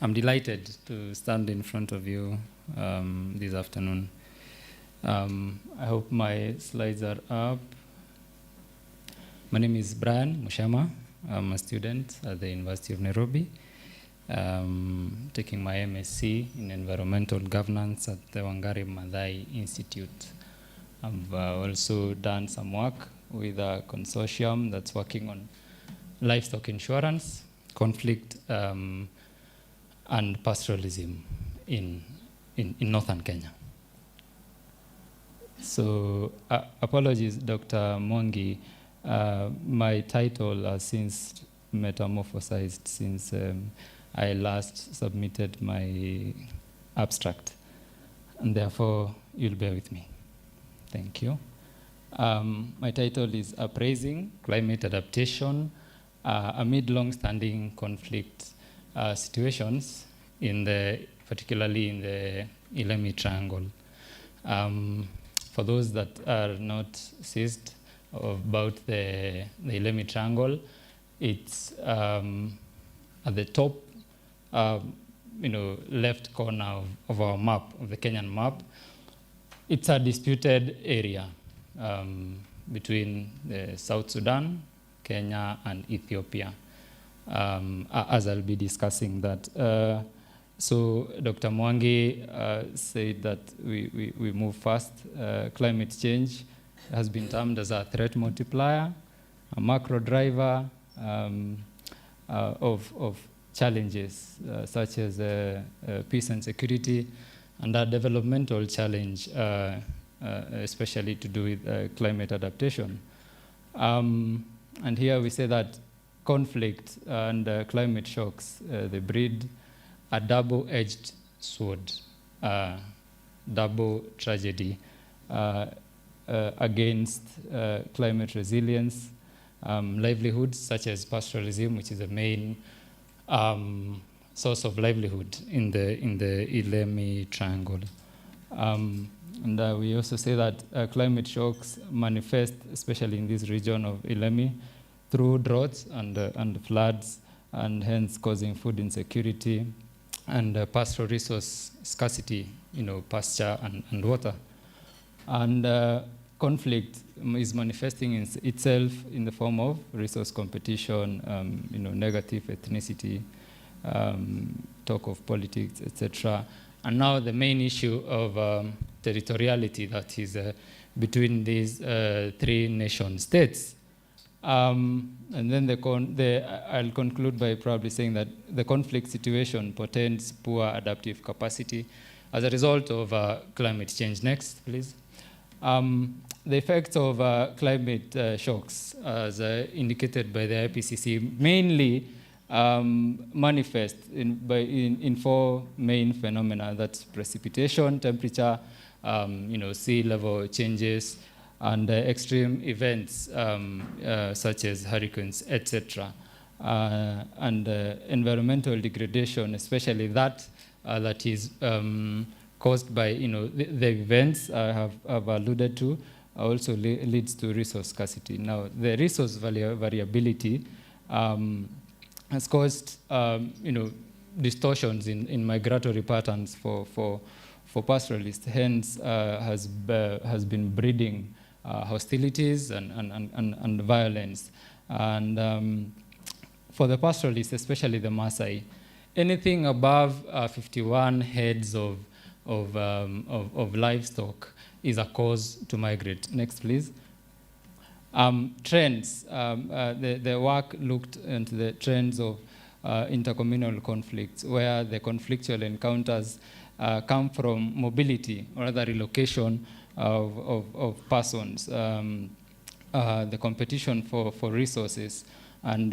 I'm delighted to stand in front of you this afternoon. I hope my slides are up. My name is Brian Mushama. I'm a student at the University of Nairobi, taking my MSc in Environmental Governance at the Wangari Maathai Institute. I've also done some work with a consortium that's working on livestock insurance, conflict, and pastoralism in northern Kenya. So apologies, Dr. Mwangi. My title has since metamorphosized since I last submitted my abstract, and therefore you'll bear with me. Thank you. My title is Appraising Climate Adaptation amid long-standing conflict situations, particularly in the Ilemi Triangle. For those that are not seized about the Ilemi Triangle, it's at the top, left corner of our map, of the Kenyan map. It's a disputed area between South Sudan, Kenya, and Ethiopia, as I'll be discussing that. So Dr. Mwangi said that we move fast. Climate change has been termed as a threat multiplier, a macro driver of challenges such as peace and security, and a developmental challenge, especially to do with climate adaptation. And here we say that conflict and climate shocks, they breed a double-edged sword, double tragedy against climate resilience, livelihoods such as pastoralism, which is the main source of livelihood in the Ilemi Triangle. And we also say that climate shocks manifest, especially in this region of Ilemi, through droughts and floods, and hence causing food insecurity and pastoral resource scarcity, pasture and water. And conflict is manifesting itself in the form of resource competition, negative ethnicity, talk of politics, etc. And now the main issue of territoriality that is between these three nation states. And then I'll conclude by probably saying that the conflict situation portends poor adaptive capacity as a result of climate change. Next, please. The effects of climate shocks, as indicated by the IPCC, mainly manifest in four main phenomena. That's precipitation, temperature, sea level changes, and extreme events such as hurricanes, etc. And environmental degradation, especially that is caused by the events I have alluded to, also leads to resource scarcity. Now, the resource variability has caused distortions in migratory patterns for pastoralists. Hence, has been breeding hostilities and violence. And for the pastoralists, especially the Maasai, anything above 51 heads of livestock is a cause to migrate. Next, please. Trends. The work looked into the trends of intercommunal conflicts, where the conflictual encounters come from mobility or other relocation of persons, the competition for resources, and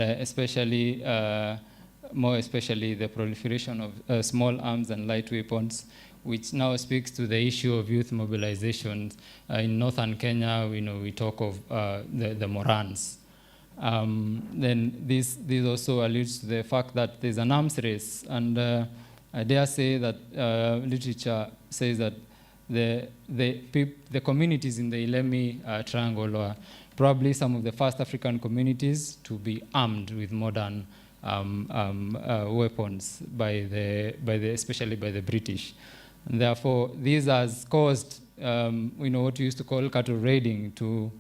more especially the proliferation of small arms and light weapons, which now speaks to the issue of youth mobilization. In northern Kenya, we talk of the Morans. Then this also alludes to the fact that there's an arms race, and I dare say that literature says that the communities in the Ilemi Triangle are probably some of the first African communities to be armed with modern weapons especially by the British. And therefore, this has caused what we used to call cattle raiding to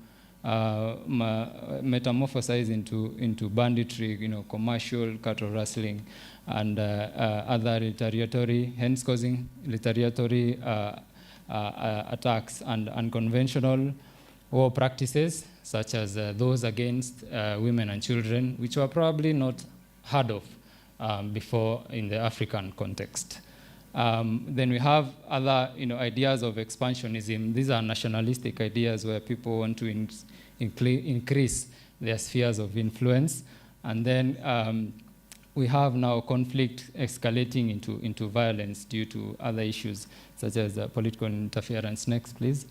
metamorphosize into banditry, commercial cattle rustling, and other retaliatory, hence causing retaliatory attacks and unconventional war practices, such as those against women and children, which were probably not heard of before in the African context. Then we have other ideas of expansionism. These are nationalistic ideas where people want to increase their spheres of influence. And then we have now conflict escalating into violence due to other issues, such as political interference. Next, please.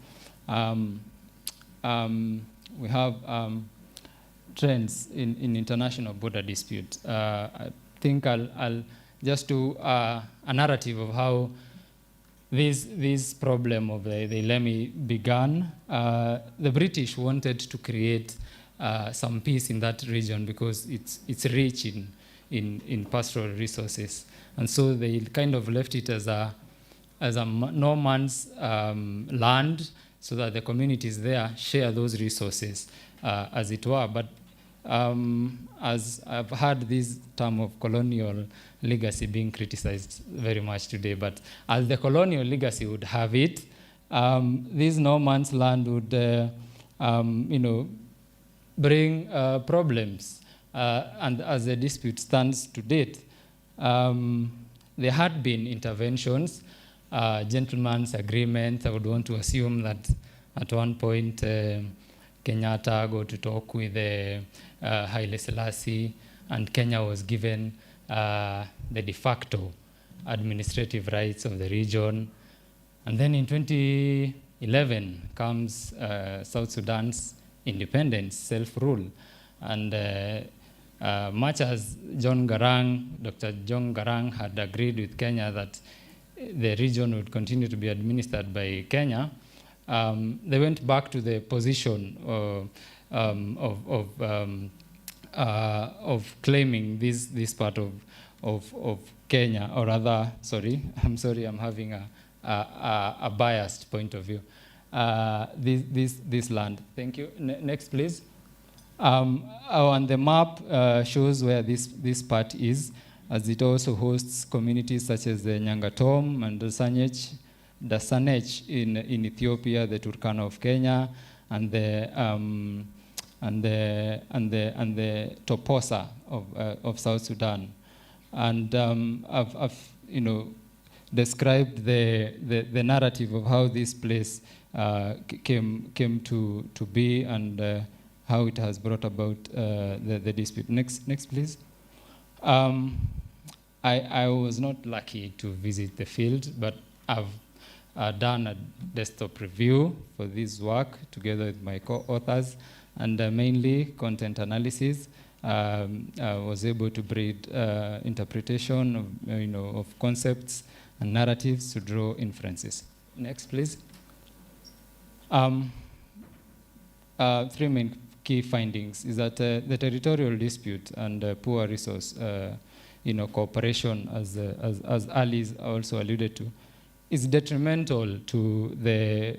We have trends in international border dispute. I think I'll just do a narrative of how this problem of the Ilemi began. The British wanted to create some peace in that region because it's rich in pastoral resources, and so they kind of left it as a no man's land, so that the communities there share those resources, as it were. But as I've heard this term of colonial legacy being criticized very much today, but as the colonial legacy would have it, this no man's land would, bring problems. And as the dispute stands to date, there had been interventions, gentleman's agreement. I would want to assume that at one point Kenyatta go to talk with Haile Selassie, and Kenya was given the de facto administrative rights of the region. And then in 2011 comes South Sudan's independence, self-rule. And much as Dr. John Garang had agreed with Kenya that the region would continue to be administered by Kenya, they went back to the position of claiming this part of Kenya, or rather, I'm having a biased point of view. This land. Thank you. Next, please. On the map shows where this part is, as it also hosts communities such as the Nyangatom and Dasanech in Ethiopia, the Turkana of Kenya, and the Toposa of South Sudan. And I've described the narrative of how this place came to be, and how it has brought about the dispute. Next, please. I was not lucky to visit the field, but I've done a desktop review for this work together with my co-authors, and mainly content analysis. I was able to breed interpretation of concepts and narratives to draw inferences. Next, please. Three main key findings is that the territorial dispute and poor resource cooperation, as Alice also alluded to, is detrimental to the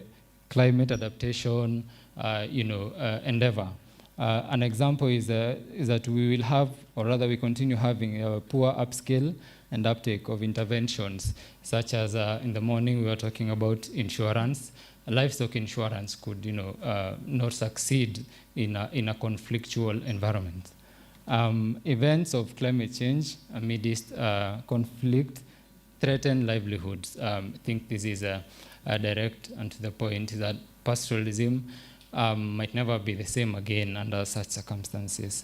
climate adaptation endeavor. An example is that we will have, or rather we continue having, a poor upscale and uptake of interventions, such as in the morning we were talking about insurance. Livestock insurance could not succeed in a conflictual environment. Events of climate change amidst conflict threaten livelihoods. I think this is a direct and to the point, that pastoralism might never be the same again under such circumstances.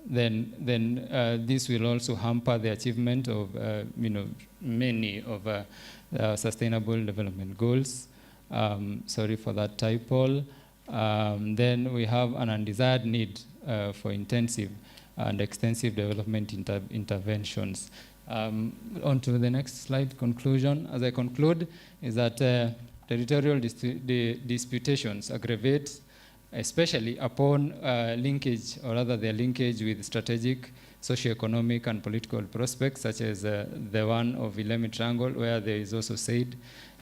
Then this will also hamper the achievement of many of sustainable development goals. Sorry for that typo. Then we have an undesired need for intensive and extensive development interventions. On to the next slide, conclusion. As I conclude, is that territorial disputations aggravate especially upon linkage, or rather their linkage with strategic, socio-economic and political prospects, such as the one of Ilemi Triangle, where there is also said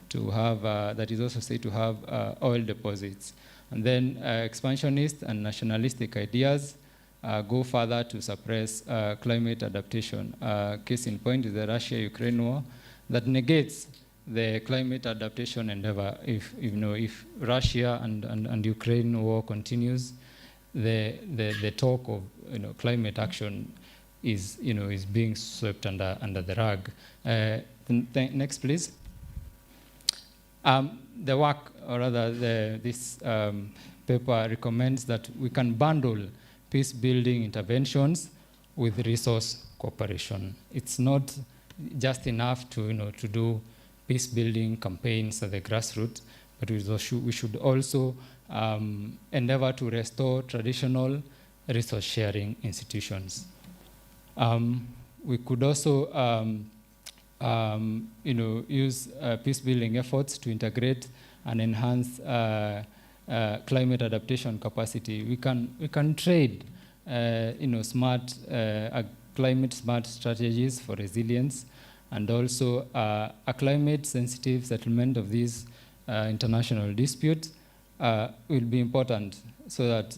to have, oil deposits. And then expansionist and nationalistic ideas go further to suppress climate adaptation. Case in point is the Russia-Ukraine war that negates the climate adaptation endeavor. If Russia and Ukraine war continues, the talk of climate action is being swept under the rug. Next, please. The work, or rather this paper recommends that we can bundle peace-building interventions with resource cooperation. It's not just enough to do peace-building campaigns at the grassroots, but we should also endeavor to restore traditional resource-sharing institutions. We could also use peace-building efforts to integrate and enhance climate adaptation capacity. We can trade, smart climate-smart strategies for resilience, and also a climate-sensitive settlement of these international disputes will be important, so that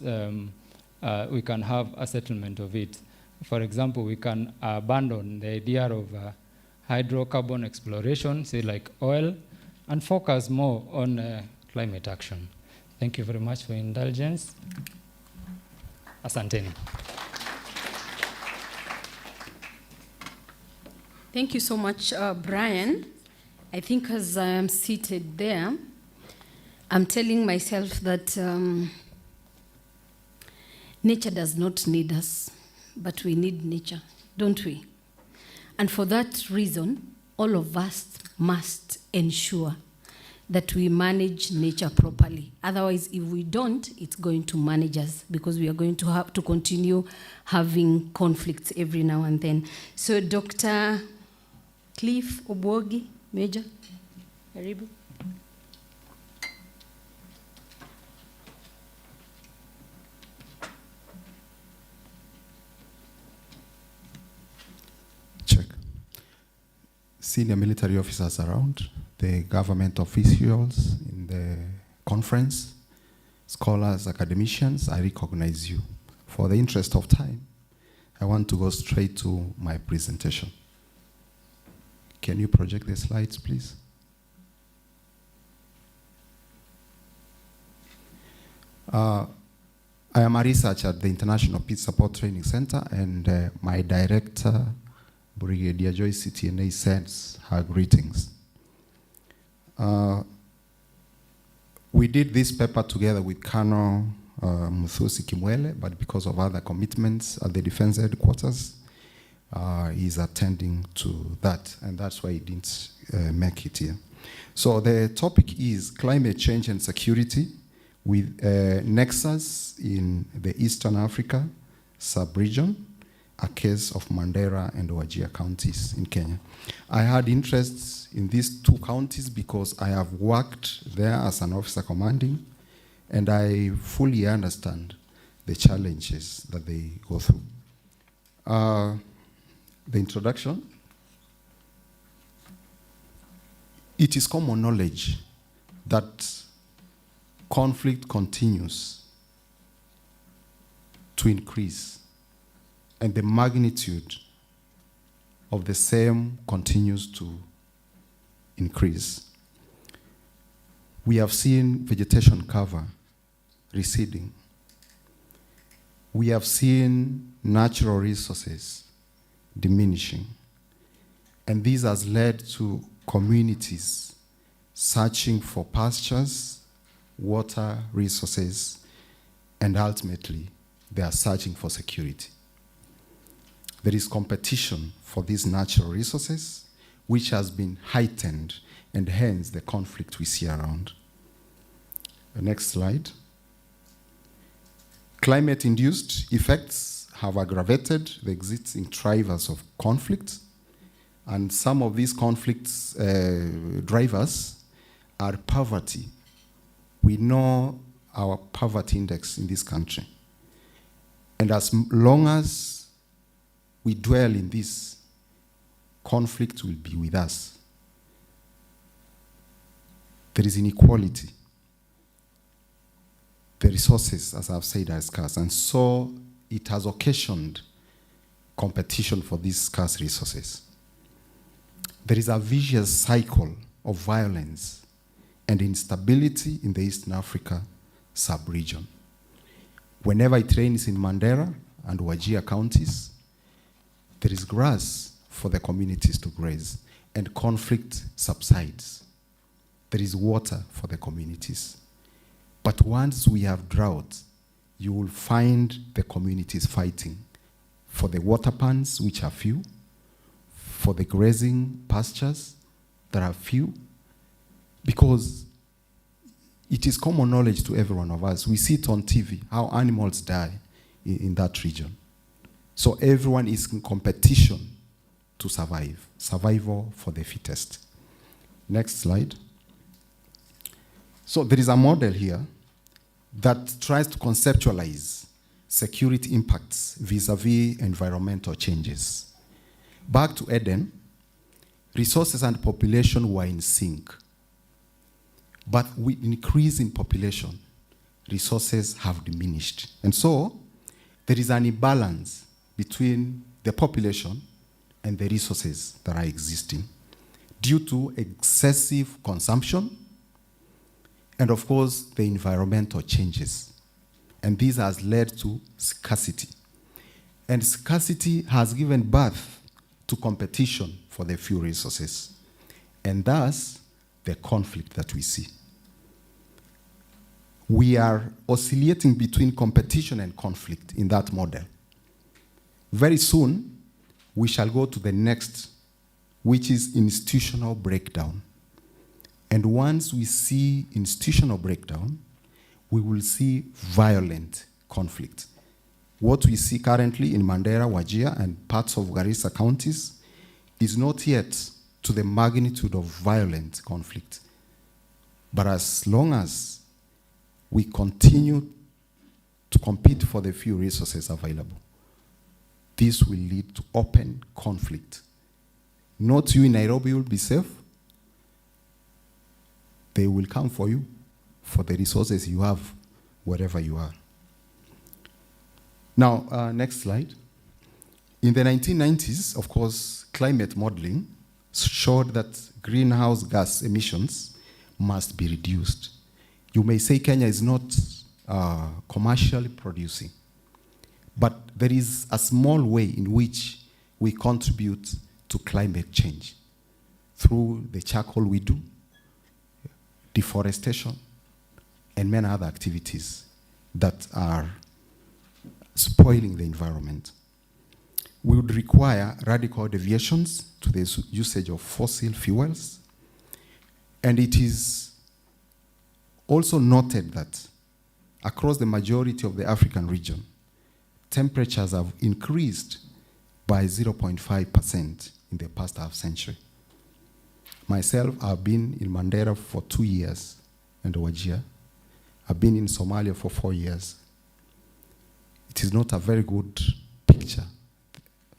we can have a settlement of it. For example, we can abandon the idea of hydrocarbon exploration, say like oil, and focus more on climate action. Thank you very much for your indulgence. Asanteni. Thank you so much, Brian. I think as I am seated there, I'm telling myself that nature does not need us, but we need nature, don't we? And for that reason, all of us must ensure that we manage nature properly. Otherwise, if we don't, it's going to manage us, because we are going to have to continue having conflicts every now and then. So Dr. Cliff Obwogi, Major, karibu. Check. Senior military officers around, the government officials in the conference, scholars, academicians, I recognize you. For the interest of time, I want to go straight to my presentation. Can you project the slides, please? I am a researcher at the International Peace Support Training Center, and my director, Brigadier Joyce CTNA, sends her greetings. We did this paper together with Colonel Muthusi Kimwele, but because of other commitments at the Defense Headquarters, he's attending to that, and that's why he didn't make it here. So the topic is climate change and security, with nexus in the Eastern Africa sub-region, a case of Mandera and Wajir counties in Kenya. I had interests in these two counties because I have worked there as an officer commanding, and I fully understand the challenges that they go through. The introduction. It is common knowledge that conflict continues to increase, and the magnitude of the same continues to increase. We have seen vegetation cover receding. We have seen natural resources diminishing. And this has led to communities searching for pastures, water resources, and ultimately they are searching for security. There is competition for these natural resources, which has been heightened, and hence the conflict we see around. The next slide. Climate-induced effects have aggravated the existing drivers of conflict, and some of these conflicts drivers are poverty. We know our poverty index in this country. And as long as we dwell in this, conflict will be with us. There is inequality. The resources, as I've said, are scarce. And so it has occasioned competition for these scarce resources. There is a vicious cycle of violence and instability in the Eastern Africa sub-region. Whenever it rains in Mandera and Wajir counties, there is grass for the communities to graze, and conflict subsides. There is water for the communities. But once we have drought, you will find the communities fighting for the water pans, which are few, for the grazing pastures that are few, because it is common knowledge to every one of us. We see it on TV, how animals die in that region. So everyone is in competition to survive. Survival for the fittest. Next slide. So there is a model here that tries to conceptualize security impacts vis-a-vis environmental changes. Back to Eden, resources and population were in sync. But with increase in population, resources have diminished. And so there is an imbalance between the population and the resources that are existing due to excessive consumption and, of course, the environmental changes. And this has led to scarcity. And scarcity has given birth to competition for the few resources, and thus the conflict that we see. We are oscillating between competition and conflict in that model. Very soon, we shall go to the next, which is institutional breakdown. And once we see institutional breakdown, we will see violent conflict. What we see currently in Mandera, Wajir, and parts of Garissa counties is not yet to the magnitude of violent conflict. But as long as we continue to compete for the few resources available, this will lead to open conflict. Not you in Nairobi will be safe. They will come for you, for the resources you have, wherever you are. Now, next slide. In the 1990s, of course, climate modeling showed that greenhouse gas emissions must be reduced. You may say Kenya is not commercially producing, but there is a small way in which we contribute to climate change through the charcoal we do, deforestation, and many other activities that are spoiling the environment. We would require radical deviations to the usage of fossil fuels. And it is also noted that across the majority of the African region, temperatures have increased by 0.5% in the past half century. Myself, I've been in Mandera for 2 years, and Wajir. I've been in Somalia for 4 years. It is not a very good picture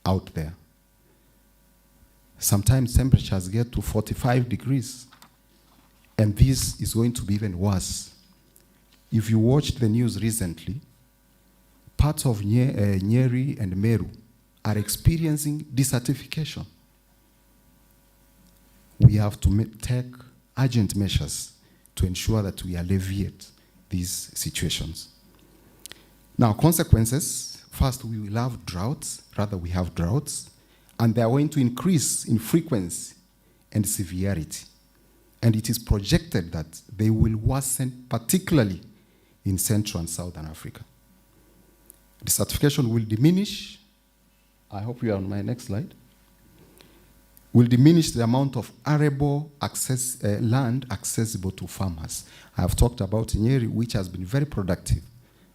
out there. Sometimes temperatures get to 45 degrees, and this is going to be even worse. If you watched the news recently, parts of Nyeri and Meru are experiencing desertification. We have to take urgent measures to ensure that we alleviate these situations. Now, consequences. First, we will have droughts. Rather, we have droughts. And they are going to increase in frequency and severity. And it is projected that they will worsen, particularly in Central and Southern Africa. Desertification will diminish. I hope you are on my next slide. Will diminish the amount of arable land accessible to farmers. I have talked about Nyeri, which has been very productive,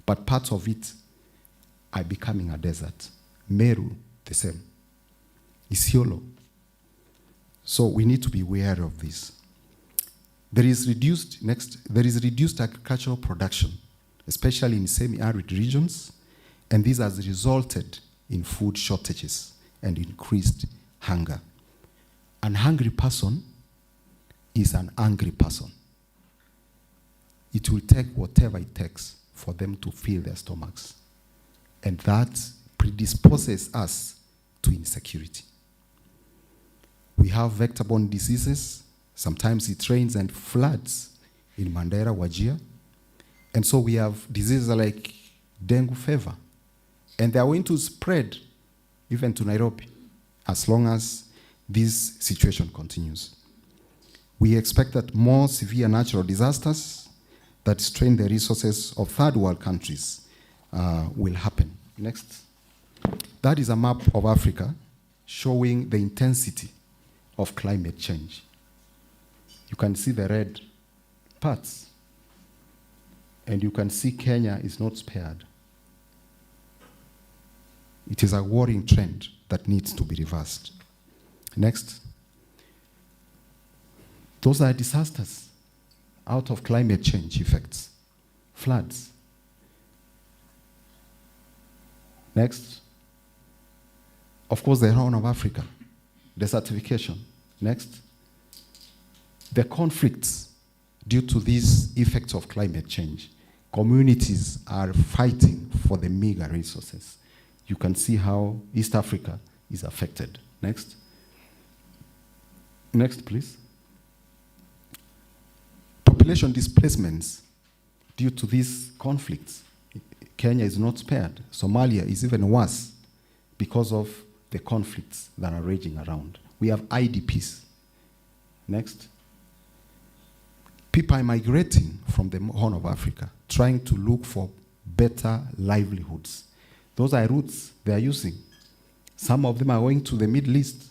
but parts of it are becoming a desert. Meru, the same. Isiolo. So we need to be aware of this. There is reduced agricultural production especially in semi-arid regions, and this has resulted in food shortages and increased hunger. An hungry person is an angry person. It will take whatever it takes for them to fill their stomachs. And that predisposes us to insecurity. We have vector-borne diseases. Sometimes it rains and floods in Mandera, Wajir. And so we have diseases like dengue fever. And they are going to spread even to Nairobi as long as this situation continues. We expect that more severe natural disasters that strain the resources of third world countries will happen. Next. That is a map of Africa showing the intensity of climate change. You can see the red parts, and you can see Kenya is not spared. It is a worrying trend that needs to be reversed. Next. Those are disasters out of climate change effects. Floods. Next. Of course, the Horn of Africa. Desertification. Next. The conflicts due to these effects of climate change. Communities are fighting for the meager resources. You can see how East Africa is affected. Next. Next, please. Population displacements due to these conflicts. Kenya is not spared. Somalia is even worse because of the conflicts that are raging around. We have IDPs. Next. People are migrating from the Horn of Africa, trying to look for better livelihoods. Those are routes they are using. Some of them are going to the Middle East,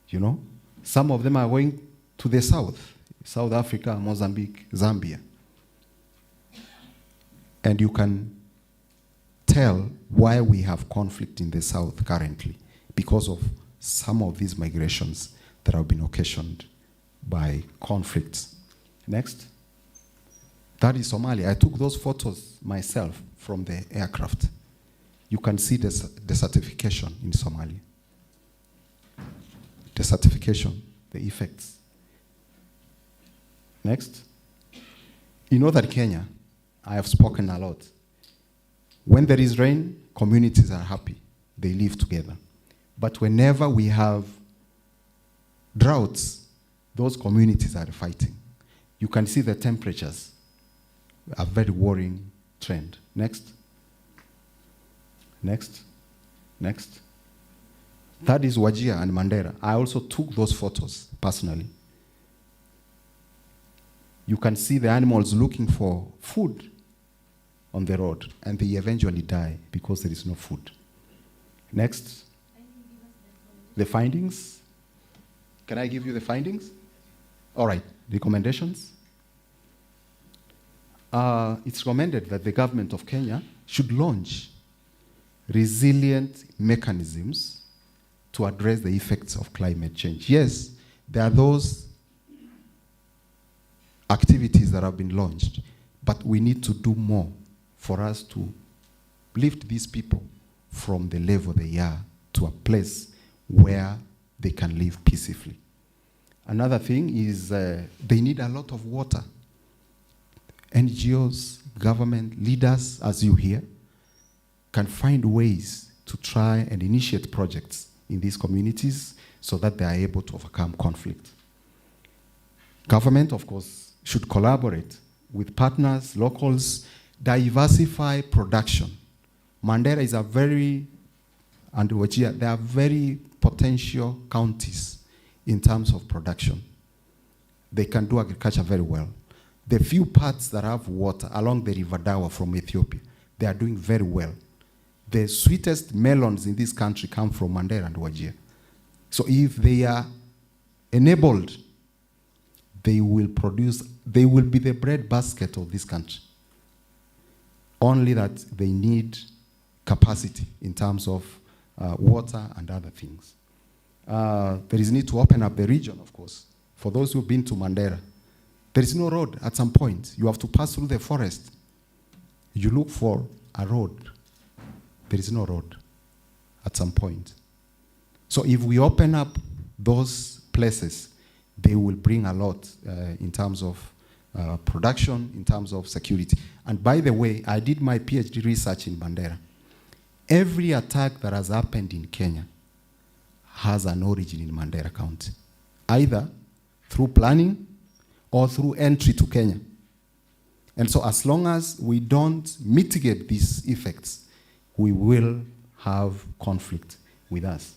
you know. Some of them are going to the south, South Africa, Mozambique, Zambia. And you can tell why we have conflict in the south currently, because of some of these migrations that have been occasioned by conflicts. Next. That is Somalia. I took those photos myself from the aircraft. You can see the desertification in Somalia. Desertification, the effects. Next. In northern Kenya, I have spoken a lot. When there is rain, communities are happy. They live together. But whenever we have droughts, those communities are fighting. You can see the temperatures, a very worrying trend. Next. Next. Next. That is Wajir and Mandera. I also took those photos personally. You can see the animals looking for food on the road, and they eventually die because there is no food. Next. The findings. Can I give you the findings? All right. Recommendations. It's recommended that the government of Kenya should launch resilient mechanisms to address the effects of climate change. Yes, there are those activities that have been launched, but we need to do more for us to lift these people from the level they are to a place where they can live peacefully. Another thing is they need a lot of water. NGOs, government, leaders, as you hear, can find ways to try and initiate projects in these communities so that they are able to overcome conflict. Government, of course, should collaborate with partners, locals, diversify production. Mandera is a very, and Wajir, they are very potential counties in terms of production. They can do agriculture very well. The few parts that have water along the River Dawa from Ethiopia, they are doing very well. The sweetest melons in this country come from Mandera and Wajir. So if they are enabled, they will produce, they will be the bread basket of this country. Only that they need capacity in terms of water and other things. There is need to open up the region, of course. For those who've been to Mandera, there is no road at some point. You have to pass through the forest. you look for a road. There is no road at some point. So if we open up those places, they will bring a lot in terms of production, in terms of security. And by the way, I did my PhD research in Mandera. Every attack that has happened in Kenya has an origin in Mandera County, either through planning or through entry to Kenya. And so as long as we don't mitigate these effects, we will have conflict with us.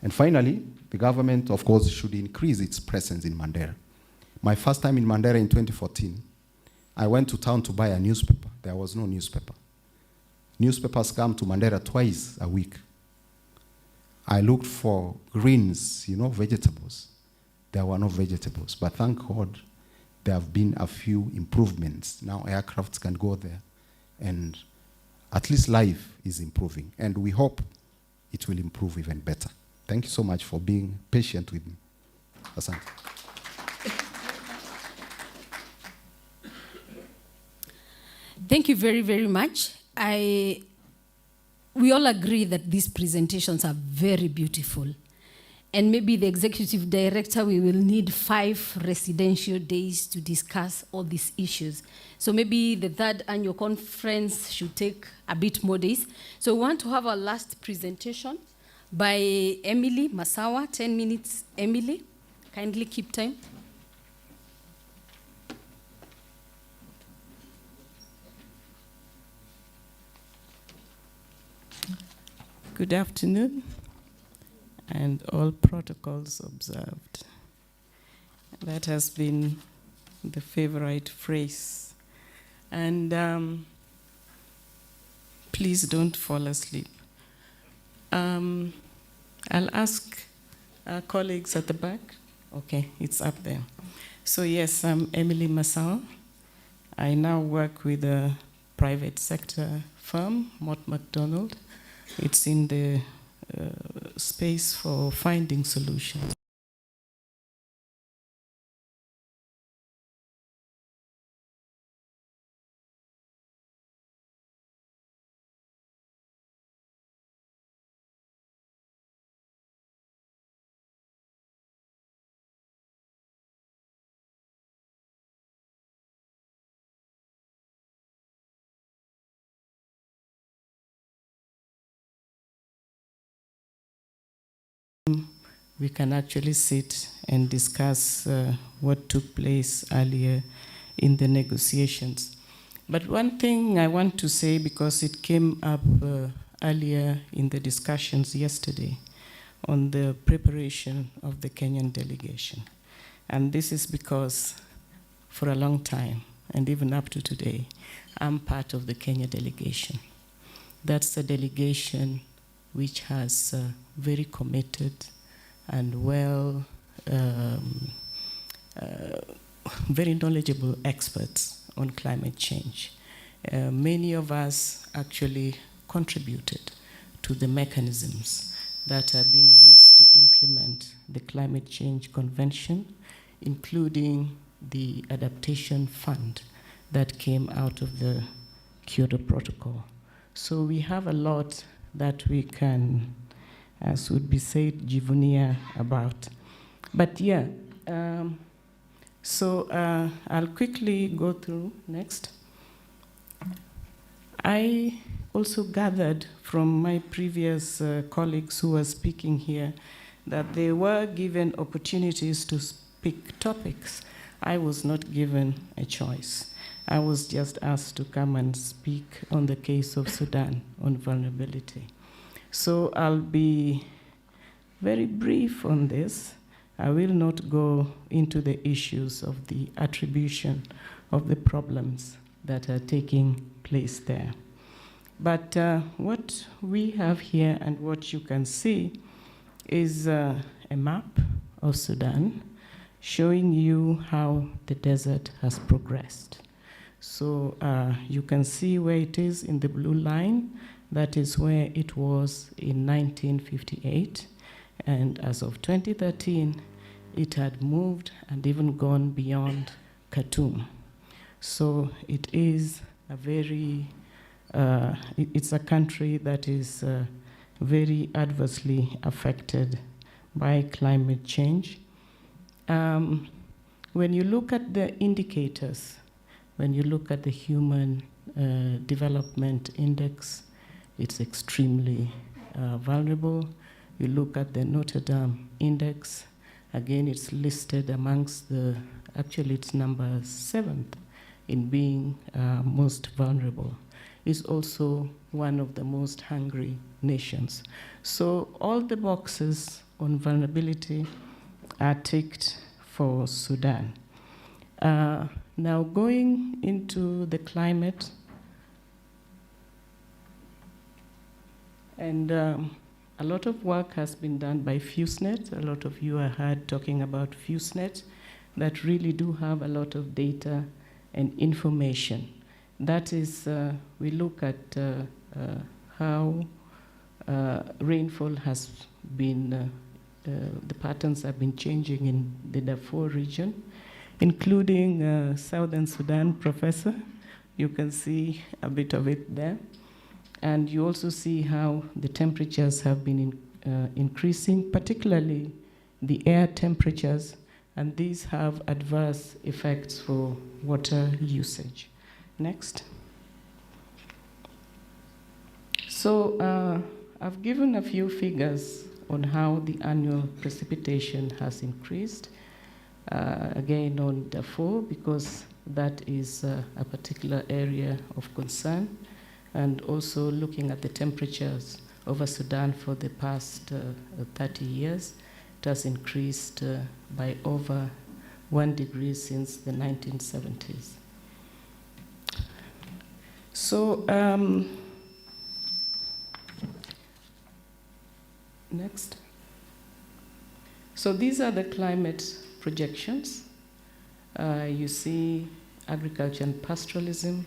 And finally, the government, of course, should increase its presence in Mandera. My first time in Mandera in 2014, I went to town to buy a newspaper. There was no newspaper. Newspapers come to Mandera twice a week. I looked for greens, vegetables. There were no vegetables. But thank God, there have been a few improvements. Now aircrafts can go there, and at least life is improving. And we hope it will improve even better. Thank you so much for being patient with me. Asante. Thank you very, very much. We all agree that these presentations are very beautiful. And maybe the executive director, we will need 5 residential days to discuss all these issues. So maybe the 3rd annual conference should take a bit more days. So we want to have our last presentation by Emily Masawa. 10 minutes, Emily. Kindly keep time. Good afternoon, and all protocols observed. That has been the favorite phrase. And please don't fall asleep. I'll ask our colleagues at the back. Okay, it's up there. So yes, I'm Emily Masawa. I now work with a private sector firm, Mott MacDonald. It's in the space for finding solutions. We can actually sit and discuss what took place earlier in the negotiations. But one thing I want to say, because it came up earlier in the discussions yesterday on the preparation of the Kenyan delegation. And this is because for a long time, and even up to today, I'm part of the Kenya delegation. That's the delegation which has very committed and very knowledgeable experts on climate change. Many of us actually contributed to the mechanisms that are being used to implement the Climate Change Convention, including the Adaptation Fund that came out of the Kyoto Protocol. So we have a lot that we can, as would be said, jivunia about. But yeah, I'll quickly go through next. I also gathered from my previous colleagues who were speaking here that they were given opportunities to pick topics. I was not given a choice. I was just asked to come and speak on the case of Sudan on vulnerability. So I'll be very brief on this. I will not go into the issues of the attribution of the problems that are taking place there. But what we have here and what you can see is a map of Sudan showing you how the desert has progressed. So you can see where it is in the blue line. That is where it was in 1958. And as of 2013, it had moved and even gone beyond Khartoum. So it is a very it's a country that is very adversely affected by climate change. When you look at the indicators, when you look at the Human Development Index, it's extremely vulnerable. You look at the Notre Dame Index, again, it's listed amongst actually it's number 7th in being most vulnerable. It's also one of the most hungry nations. So all the boxes on vulnerability are ticked for Sudan. Now going into the climate, and a lot of work has been done by FuseNet. A lot of you I heard talking about FuseNet that really do have a lot of data and information. That is, we look at how rainfall has been, the patterns have been changing in the Darfur region, including Southern Sudan, Professor. You can see a bit of it there. And you also see how the temperatures have been increasing, particularly the air temperatures, and these have adverse effects for water usage. Next. So I've given a few figures on how the annual precipitation has increased. Again, on Darfur, because that is a particular area of concern, and also looking at the temperatures over Sudan for the past 30 years, it has increased by over 1 degree since the 1970s. So, next. So these are the climate projections. You see agriculture and pastoralism.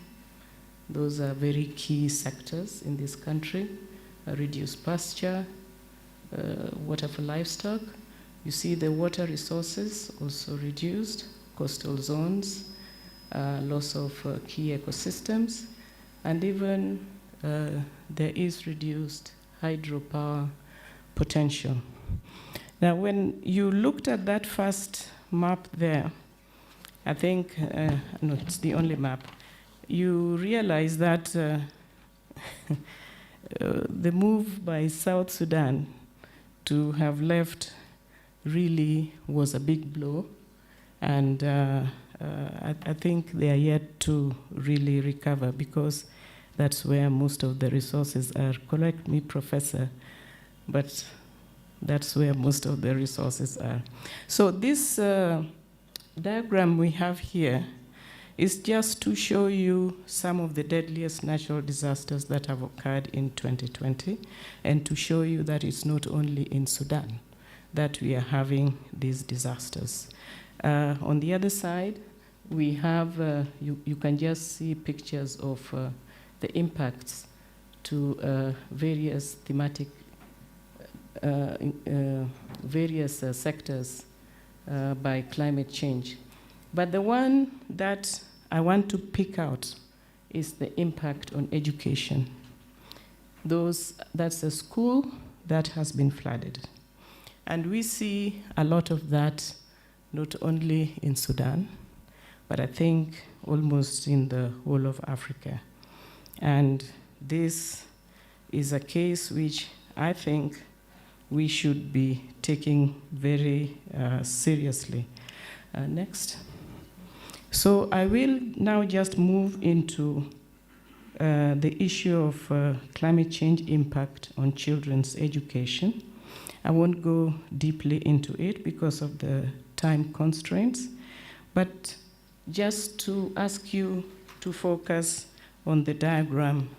Those are very key sectors in this country. Reduced pasture, water for livestock. You see the water resources also reduced, coastal zones, loss of key ecosystems, and even there is reduced hydropower potential. Now, when you looked at that first map there, I think, no, it's the only map, you realize that the move by South Sudan to have left really was a big blow, and I think they are yet to really recover, because that's where most of the resources are. Correct me, Professor, but that's where most of the resources are. So this diagram we have here is just to show you some of the deadliest natural disasters that have occurred in 2020, and to show you that it's not only in Sudan that we are having these disasters. On the other side, we have, you can just see pictures of the impacts to various thematic, various sectors by climate change. But the one that I want to pick out is the impact on education. That's a school that has been flooded. And we see a lot of that not only in Sudan, but I think almost in the whole of Africa. And this is a case which I think we should be taking very seriously. Next. So I will now just move into the issue of climate change impact on children's education. I won't go deeply into it because of the time constraints, but just to ask you to focus on the diagram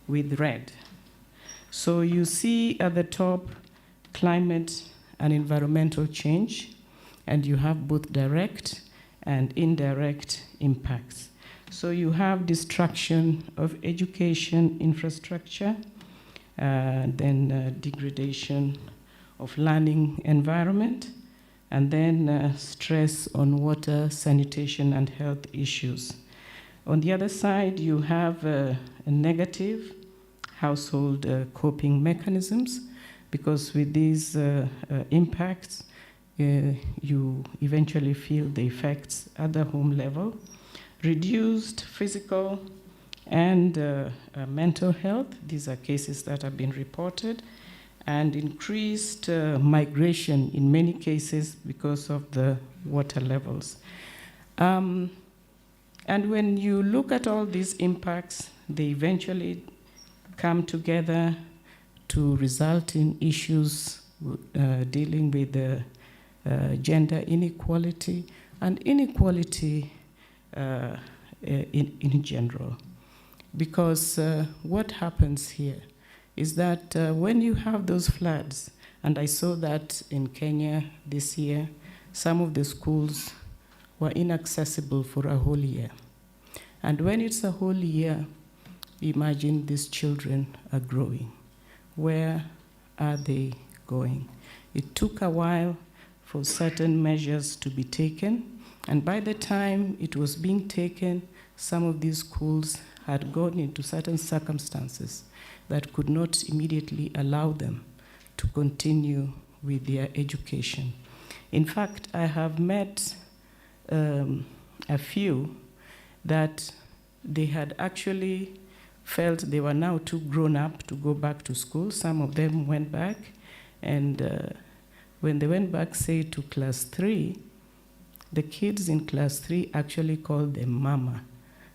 with red. So you see at the top climate and environmental change, and you have both direct and indirect impacts. So you have destruction of education infrastructure, then degradation of learning environment, and then stress on water, sanitation, and health issues. On the other side, you have a negative household coping mechanisms, because with these impacts, you eventually feel the effects at the home level. Reduced physical and mental health, these are cases that have been reported, and increased migration in many cases because of the water levels. And when you look at all these impacts, they eventually come together to result in issues dealing with the gender inequality and inequality in general. Because what happens here is that when you have those floods, and I saw that in Kenya this year, some of the schools were inaccessible for a whole year. And when it's a whole year, imagine these children are growing. Where are they going? It took a while for certain measures to be taken, and by the time it was being taken, some of these schools had gone into certain circumstances that could not immediately allow them to continue with their education. In fact, I have met a few that they had actually felt they were now too grown up to go back to school. Some of them went back, and when they went back, say, to class 3, the kids in class 3 actually called them mama,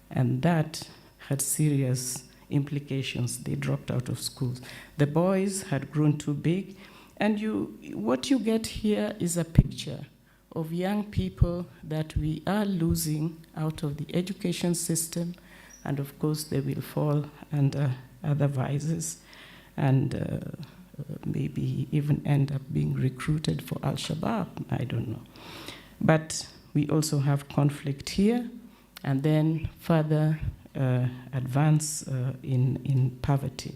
and that had serious implications. They dropped out of schools. The boys had grown too big, and what you get here is a picture of young people that we are losing out of the education system, and of course they will fall under other vices and maybe even end up being recruited for Al-Shabaab, I don't know. But we also have conflict here, and then further advance in poverty.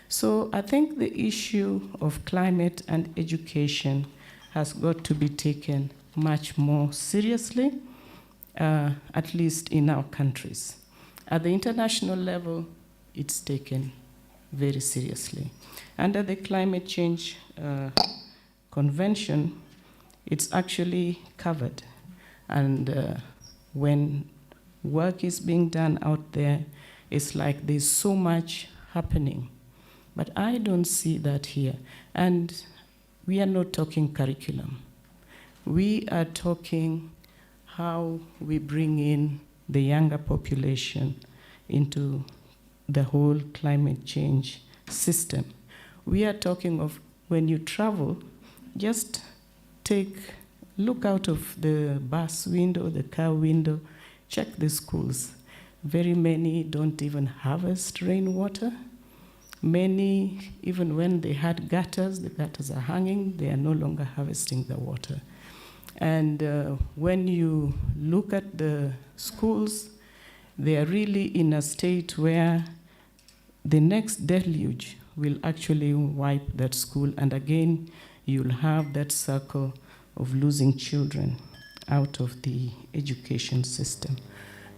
So I think the issue of climate and education has got to be taken much more seriously, at least in our countries. At the international level, it's taken very seriously. Under the Climate Change Convention, it's actually covered. And when work is being done out there, it's like there's so much happening. But I don't see that here. And we are not talking curriculum. We are talking how we bring in the younger population into the whole climate change system. We are talking of when you travel, just look out of the bus window, the car window, check the schools. Very many don't even harvest rainwater. Many, even when they had gutters, the gutters are hanging, they are no longer harvesting the water. And when you look at the schools, they are really in a state where the next deluge will actually wipe that school, and again, you'll have that circle of losing children out of the education system.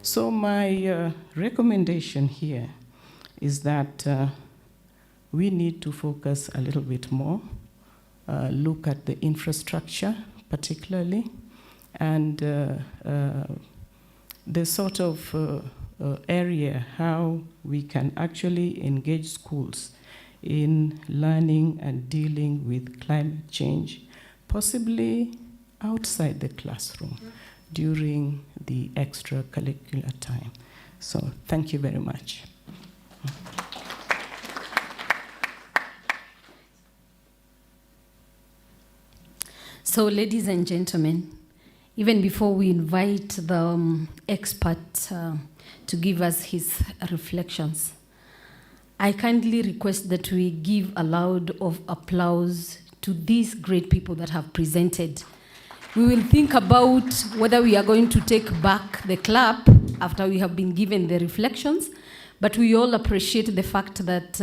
So my recommendation here is that we need to focus a little bit more, look at the infrastructure particularly, and the sort of area how we can actually engage schools in learning and dealing with climate change, possibly outside the classroom during the extracurricular time. So thank you very much. So, ladies and gentlemen, even before we invite the expert to give us his reflections, I kindly request that we give a round of applause to these great people that have presented. We will think about whether we are going to take back the clap after we have been given the reflections, but we all appreciate the fact that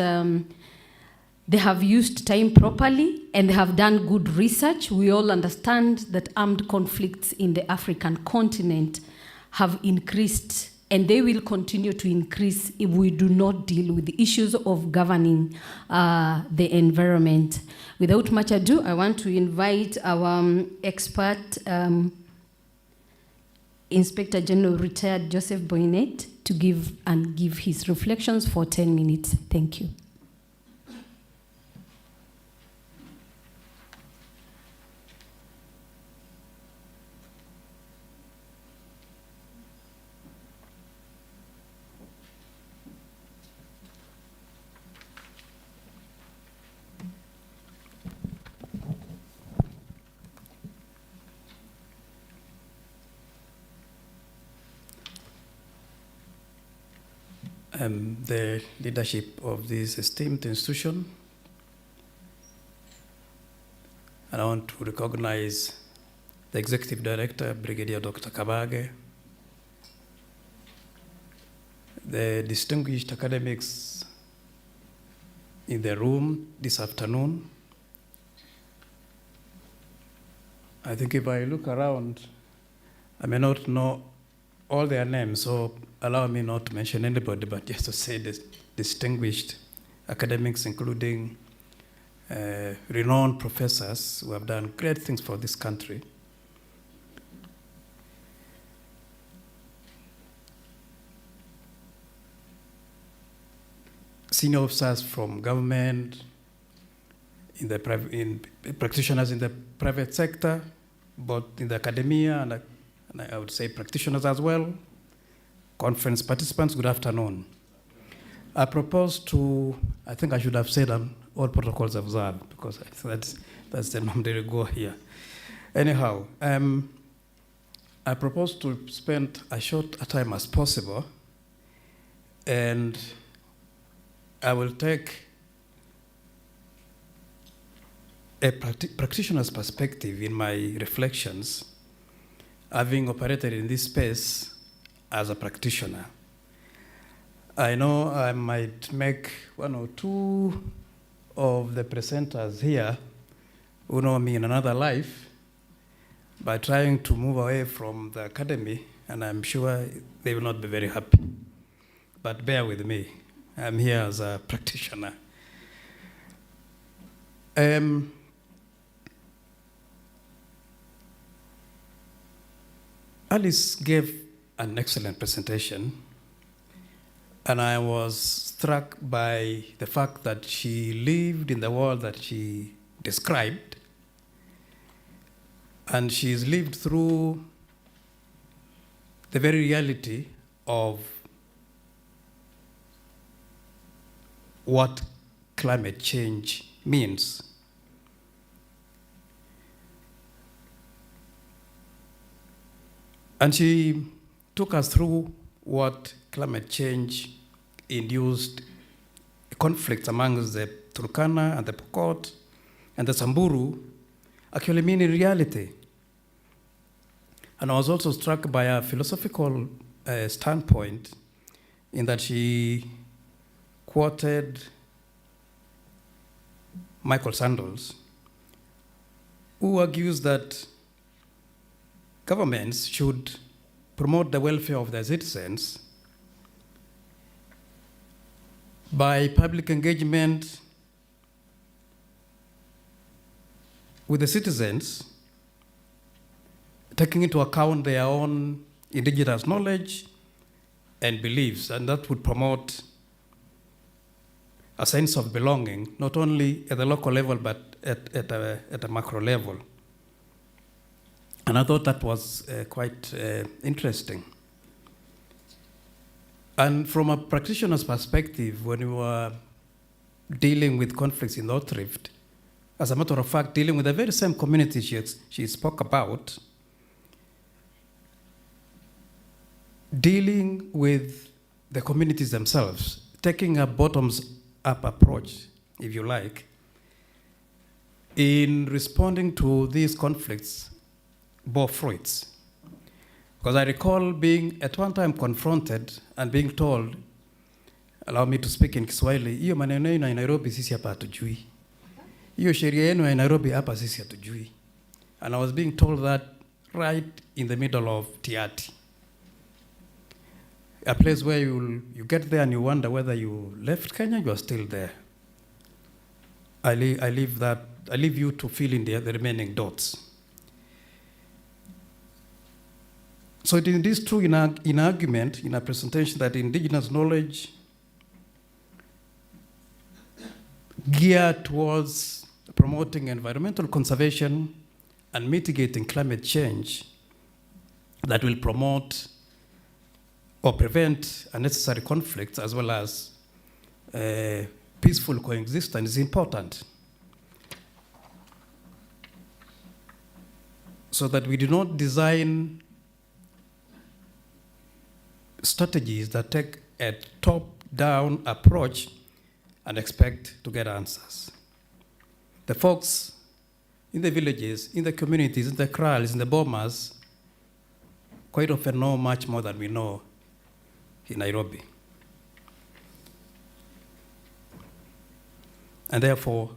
they have used time properly and they have done good research. We all understand that armed conflicts in the African continent have increased and they will continue to increase if we do not deal with the issues of governing the environment. Without much ado, I want to invite our expert, Inspector General Retired Joseph Boynet, to give his reflections for 10 minutes. Thank you. The leadership of this esteemed institution, and I want to recognize the Executive Director, Brigadier Dr. Kabage, the distinguished academics in the room this afternoon. I think if I look around, I may not know all their names, so allow me not to mention anybody, but just to say this distinguished academics, including renowned professors who have done great things for this country. Senior officers from government, practitioners in the private sector, both in the academia and I would say practitioners as well. Conference participants, good afternoon. I propose to, I think I should have said all protocols observed, because I think that's the norm they go here. Anyhow, I propose to spend as short a time as possible, and I will take a practitioner's perspective in my reflections, having operated in this space as a practitioner. I know I might make one or two of the presenters here who know me in another life by trying to move away from the academy, and I'm sure they will not be very happy. But bear with me, I'm here as a practitioner. Alice gave an excellent presentation, and I was struck by the fact that she lived in the world that she described, and she's lived through the very reality of what climate change means. And she took us through what climate change induced conflicts amongst the Turkana and the Pokot and the Samburu actually mean in reality. And I was also struck by a philosophical standpoint in that she quoted Michael Sandels, who argues that governments should promote the welfare of their citizens by public engagement with the citizens, taking into account their own indigenous knowledge and beliefs, and that would promote a sense of belonging, not only at the local level, but at a macro level. And I thought that was quite interesting. And from a practitioner's perspective, when we were dealing with conflicts in North Rift, as a matter of fact, dealing with the very same community she spoke about, dealing with the communities themselves, taking a bottoms-up approach, if you like, in responding to these conflicts bore fruits. Because I recall being at one time confronted and being told, allow me to speak in Kiswahili, hiyo maneno yenu ya Nairobi sisi hapa hatujui. Hiyo sheria yenu ya Nairobi hapa sisi hatujui. And I was being told that right in the middle of Tiati. a place where you get there and you wonder whether you left Kenya, you are still there. I leave you to fill in the remaining dots. So it is true in argument, in a presentation, that indigenous knowledge geared towards promoting environmental conservation and mitigating climate change that will promote or prevent unnecessary conflicts as well as peaceful coexistence is important. So that we do not design strategies that take a top-down approach and expect to get answers. The folks in the villages, in the communities, in the kraals, in the bomas, quite often know much more than we know in Nairobi. And therefore,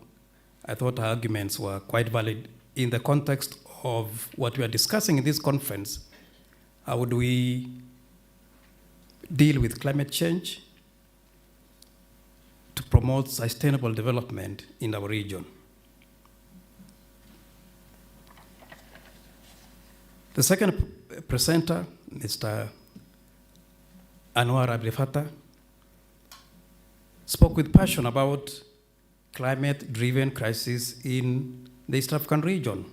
I thought our arguments were quite valid in the context of what we are discussing in this conference. How would we deal with climate change to promote sustainable development in our region? The second presenter, Mr. Anwar Abdel-Fattah, spoke with passion about climate-driven crisis in the East African region.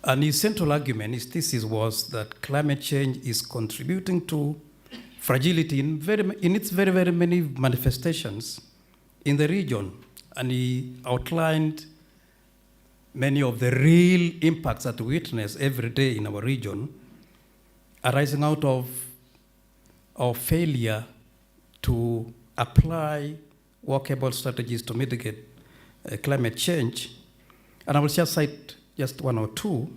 And his central argument, his thesis, was that climate change is contributing to fragility in its very, very many manifestations in the region. And he outlined many of the real impacts that we witness every day in our region arising out of our failure to apply workable strategies to mitigate climate change. And I will just cite just one or two.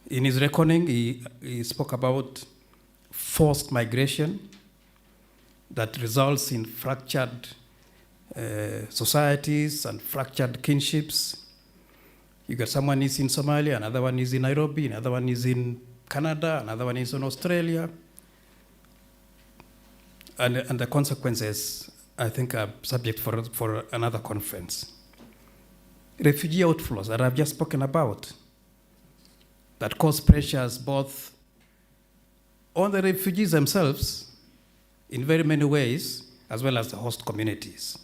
In his reckoning, he spoke about forced migration that results in fractured societies and fractured kinships. You got someone is in Somalia, another one is in Nairobi, another one is in Canada, another one is in Australia. And the consequences, I think, are subject for another conference. Refugee outflows that I've just spoken about that cause pressures both on the refugees themselves in very many ways, as well as the host communities.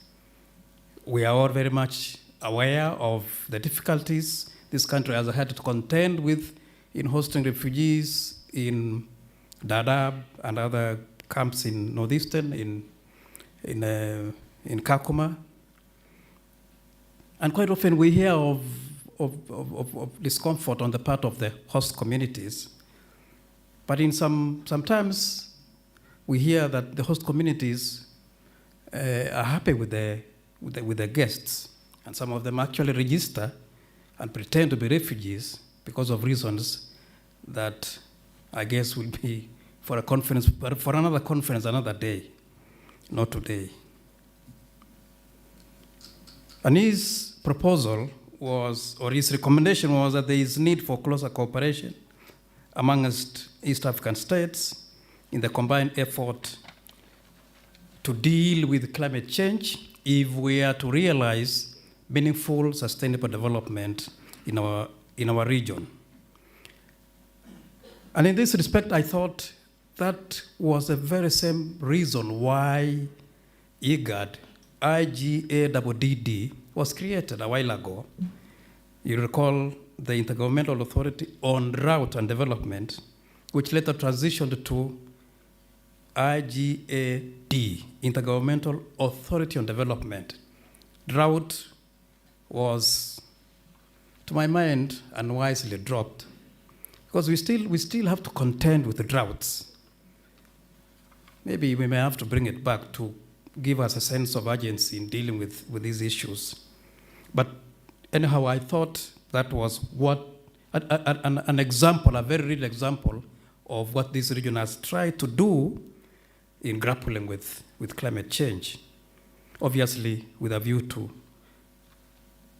We are all very much aware of the difficulties this country has had to contend with in hosting refugees in Dadaab and other camps in northeastern, in Kakuma. And quite often we hear of discomfort on the part of the host communities. But sometimes we hear that the host communities are happy with the guests, and some of them actually register and pretend to be refugees because of reasons that I guess will be for another conference another day, not today. And his proposal was, or his recommendation was, that there is need for closer cooperation amongst East African states in the combined effort to deal with climate change if we are to realize meaningful, sustainable development in our region. And in this respect, I thought that was the very same reason why IGAD, IGADD, was created a while ago. You recall the Intergovernmental Authority on Drought and Development, which later transitioned to IGAD, Intergovernmental Authority on Development. Drought was, to my mind, unwisely dropped, because we still have to contend with the droughts. Maybe we may have to bring it back to give us a sense of urgency in dealing with these issues. But anyhow, I thought that was an example, a very real example of what this region has tried to do in grappling with climate change, obviously with a view to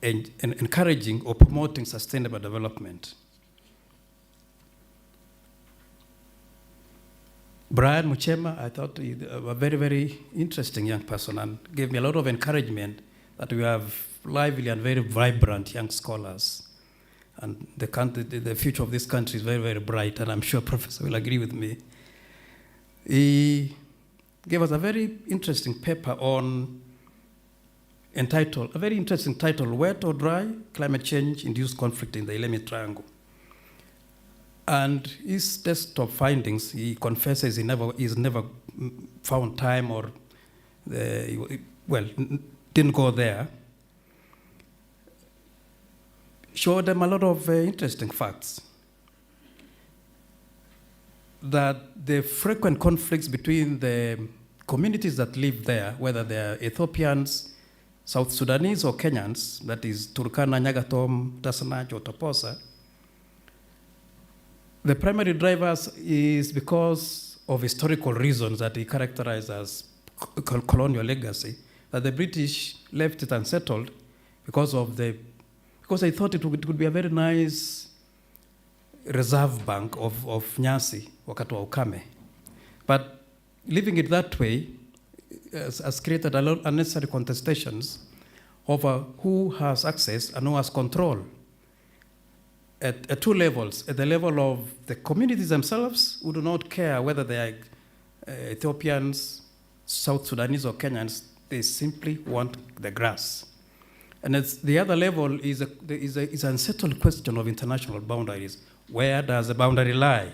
encouraging or promoting sustainable development. Brian Muchema, I thought he a very, very interesting young person and gave me a lot of encouragement that we have lively and very vibrant young scholars. And the future of this country is very, very bright, and I'm sure Professor will agree with me. He gave us a very interesting paper entitled, a very interesting title, Wet or Dry, Climate Change-Induced Conflict in the Ilemi Triangle. And his desktop findings, he confesses he's never found time or, didn't go there. Showed them a lot of interesting facts. That the frequent conflicts between the communities that live there, whether they're Ethiopians, South Sudanese, or Kenyans, that is Turkana, Nyagatom, Tasanaj, or Toposa, the primary drivers is because of historical reasons that he characterized as colonial legacy, that the British left it unsettled because they thought it would be a very nice reserve bank of Nyasi wakati wa ukame. But leaving it that way has created a lot of unnecessary contestations over who has access and who has control at two levels. At the level of the communities themselves, who do not care whether they are Ethiopians, South Sudanese, or Kenyans, they simply want the grass. And at the other level is an unsettled question of international boundaries. Where does the boundary lie?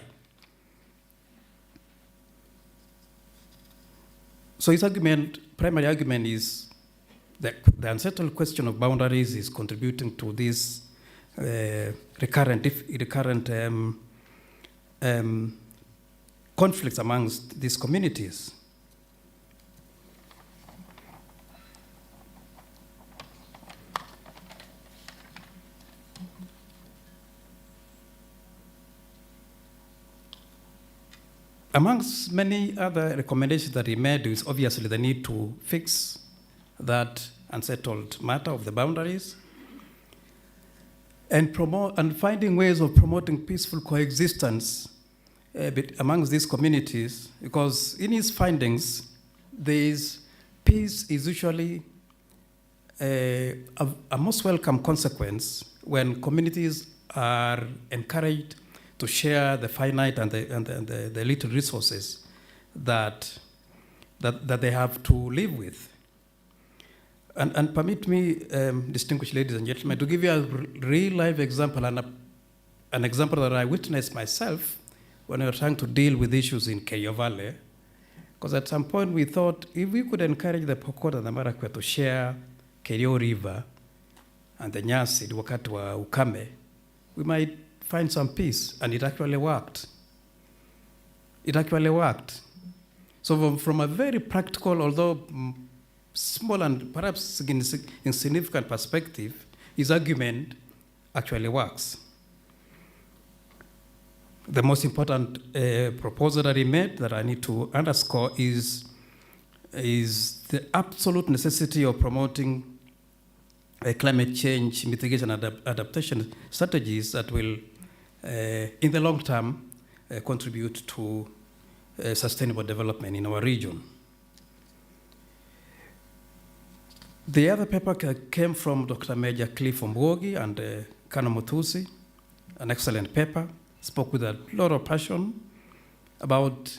So his primary argument is that the unsettled question of boundaries is contributing to this recurrent conflicts amongst these communities. Amongst many other recommendations that he made is obviously the need to fix that unsettled matter of the boundaries and finding ways of promoting peaceful coexistence amongst these communities, because in his findings, peace is usually a most welcome consequence when communities are encouraged to share the finite and the little resources that they have to live with. And permit me, distinguished ladies and gentlemen, to give you a real life example and an example that I witnessed myself when we were trying to deal with issues in Keyo Valley. Because at some point we thought if we could encourage the Pokot and the Marakwet to share Keyo River and the Nyasi wakati wa ukame, we might find some peace, and it actually worked. It actually worked. So from a very practical, although small and perhaps insignificant perspective, his argument actually works. The most important proposal that he made that I need to underscore is the absolute necessity of promoting climate change mitigation and adaptation strategies that will in the long term, contribute to sustainable development in our region. The other paper came from Dr. Major Cliff Omwogi and Kano Mutusi, an excellent paper, spoke with a lot of passion about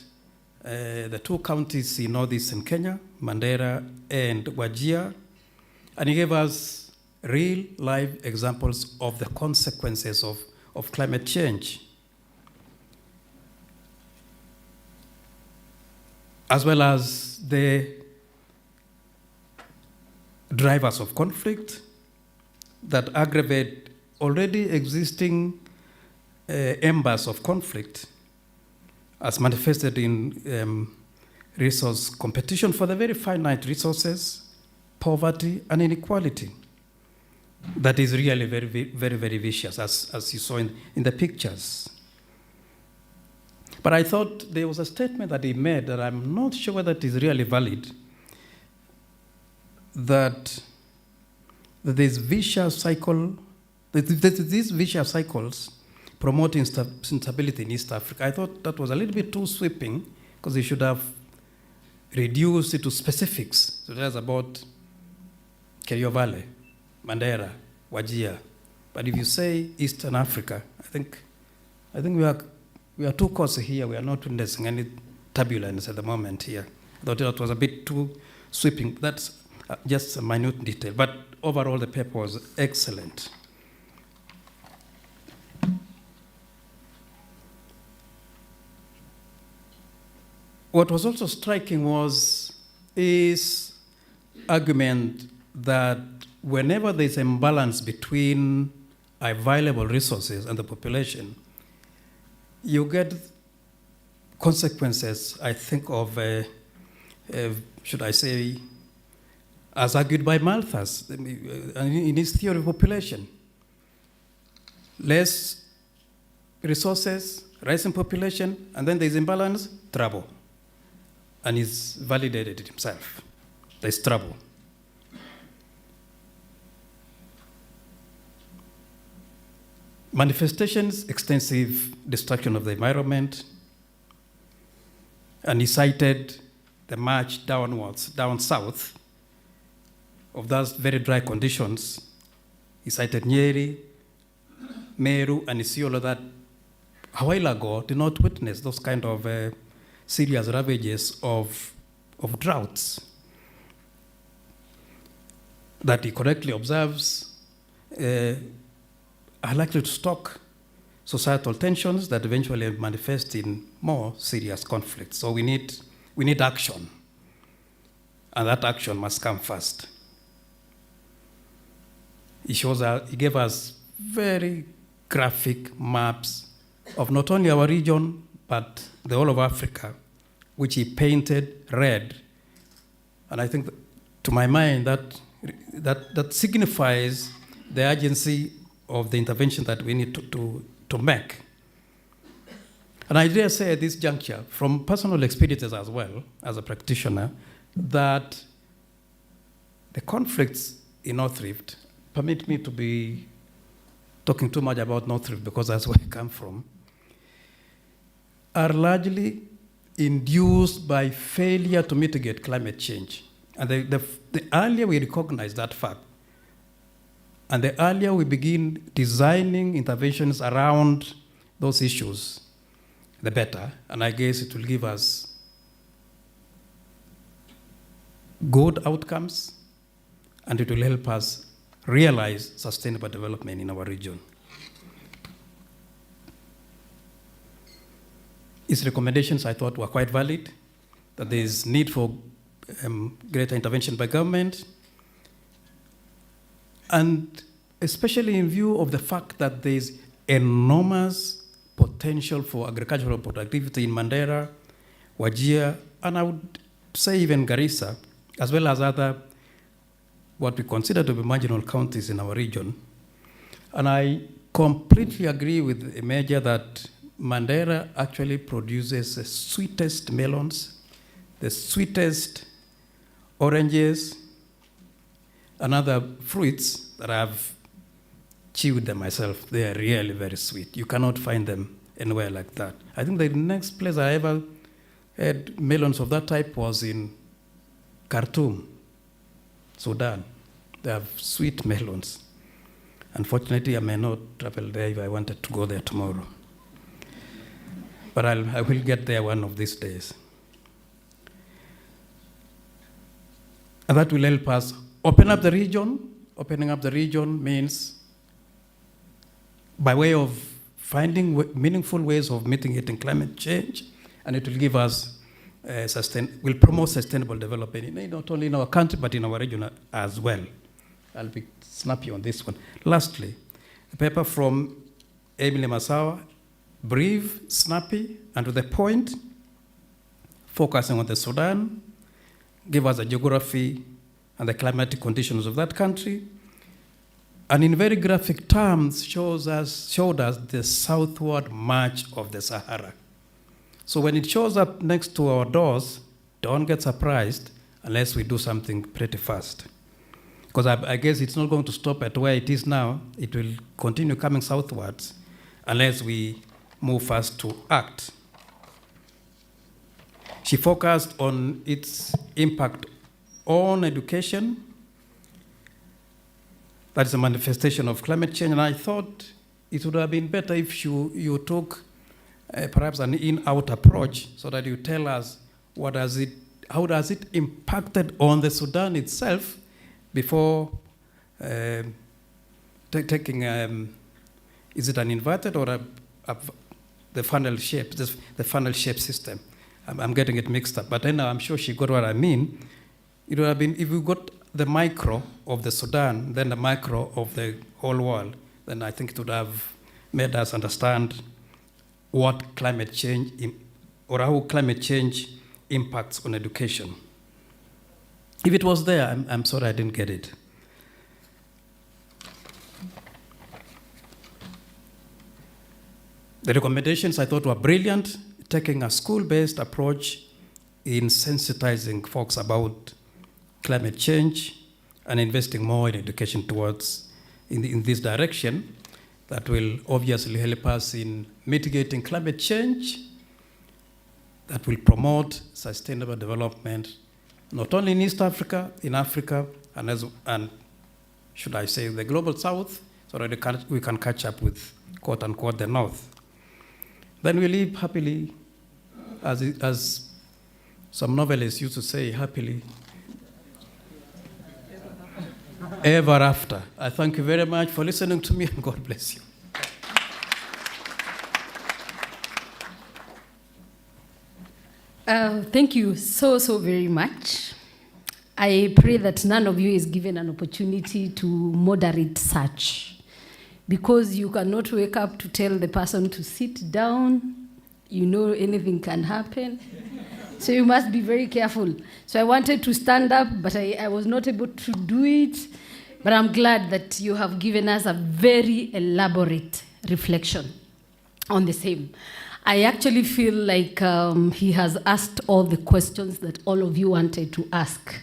the two counties in northeastern Kenya, Mandera and Wajir, and he gave us real live examples of the consequences of climate change, as well as the drivers of conflict that aggravate already existing embers of conflict as manifested in resource competition for the very finite resources, poverty, and inequality. That is really very, very, very vicious, as you saw in the pictures. But I thought there was a statement that he made that I'm not sure whether it is really valid, that this vicious cycle, these vicious cycles promote instability in East Africa. I thought that was a little bit too sweeping because you should have reduced it to specifics. So that's about Kerio Valley, Mandera, Wajir. But if you say Eastern Africa, I think we are too coarse here. We are not witnessing any turbulence at the moment here. I thought it was a bit too sweeping. That's just a minute detail. But overall, the paper was excellent. What was also striking was his argument that whenever there's an imbalance between available resources and the population, you get consequences, I think, of, should I say, as argued by Malthus in his theory of population. Less resources, rising population, and then there's imbalance, trouble. And he's validated it himself. There's trouble. Manifestations, extensive destruction of the environment. And he cited the march downwards, down south, of those very dry conditions. He cited Nyeri, Meru, and Isiolo that a while ago did not witness those kind of serious ravages of droughts. That he correctly observes are likely to stoke societal tensions that eventually manifest in more serious conflicts. So we need action, and that action must come first. He gave us very graphic maps of not only our region, but the whole of Africa, which he painted red. And I think, to my mind, that signifies the urgency of the intervention that we need to make. And I dare say at this juncture, from personal experiences as well, as a practitioner, that the conflicts in North Rift, permit me to be talking too much about North Rift because that's where I come from, are largely induced by failure to mitigate climate change. And the earlier we recognize that fact, and the earlier we begin designing interventions around those issues, the better. And I guess it will give us good outcomes, and it will help us realize sustainable development in our region. His recommendations, I thought, were quite valid, that there is need for greater intervention by government, and especially in view of the fact that there is enormous potential for agricultural productivity in Mandera, Wajir, and I would say even Garissa, as well as other what we consider to be marginal counties in our region. And I completely agree with Imeja that Mandera actually produces the sweetest melons, the sweetest oranges, and other fruits that I've chewed them myself. They are really very sweet. You cannot find them anywhere like that. I think the next place I ever had melons of that type was in Khartoum, Sudan. They have sweet melons. Unfortunately, I may not travel there if I wanted to go there tomorrow. But I will get there one of these days. And that will help us open up the region. Opening up the region means by way of finding meaningful ways of mitigating climate change, and it will give us will promote sustainable development, not only in our country, but in our region as well. I'll be snappy on this one. Lastly, a paper from Emily Masawa, brief, snappy, and to the point, focusing on the Sudan, give us a geography and the climatic conditions of that country, and in very graphic terms showed us the southward march of the Sahara. So when it shows up next to our doors, don't get surprised unless we do something pretty fast. Because I guess it's not going to stop at where it is now. It will continue coming southwards unless we move fast to act. She focused on its impact on education. That is a manifestation of climate change. And I thought it would have been better if you took perhaps an in-out approach so that you tell us how does it impacted on the Sudan itself before taking, is it an inverted or the funnel shape, the funnel shape system? I'm getting it mixed up, but anyhow, I'm sure she got what I mean. It would have been, if we got the micro of the Sudan, then the micro of the whole world, then I think it would have made us understand what climate change, or how climate change impacts on education. If it was there, I'm sorry I didn't get it. The recommendations I thought were brilliant, taking a school-based approach in sensitizing folks about climate change and investing more in education towards in this direction. That will obviously help us in mitigating climate change, that will promote sustainable development, not only in East Africa, in Africa, and should I say the global South, so that we can catch up with, quote unquote, the North. Then we live happily, as some novelists used to say, happily ever after. I thank you very much for listening to me, and God bless you. Thank you so very much. I pray that none of you is given an opportunity to moderate such, because you cannot wake up to tell the person to sit down. You know anything can happen. So you must be very careful. So I wanted to stand up, but I was not able to do it. But I'm glad that you have given us a very elaborate reflection on the same. I actually feel like he has asked all the questions that all of you wanted to ask.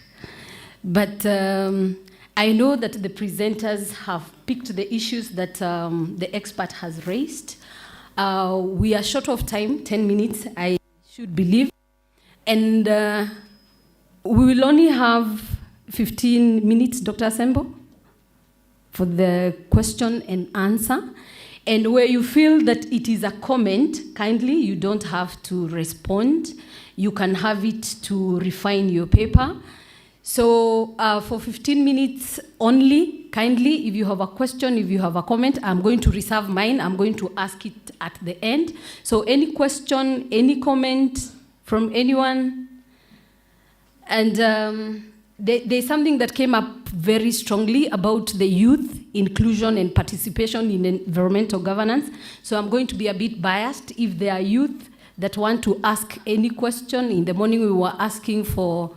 But I know that the presenters have picked the issues that the expert has raised. We are short of time, 10 minutes, I should believe. And we will only have 15 minutes, Dr. Asembo, for the question and answer. And where you feel that it is a comment, kindly, you don't have to respond. You can have it to refine your paper. So for 15 minutes only, kindly, if you have a question, if you have a comment, I'm going to reserve mine. I'm going to ask it at the end. So any question, any comment from anyone? And there's something that came up very strongly about the youth inclusion and participation in environmental governance. So I'm going to be a bit biased. If there are youth that want to ask any question, in the morning we were asking for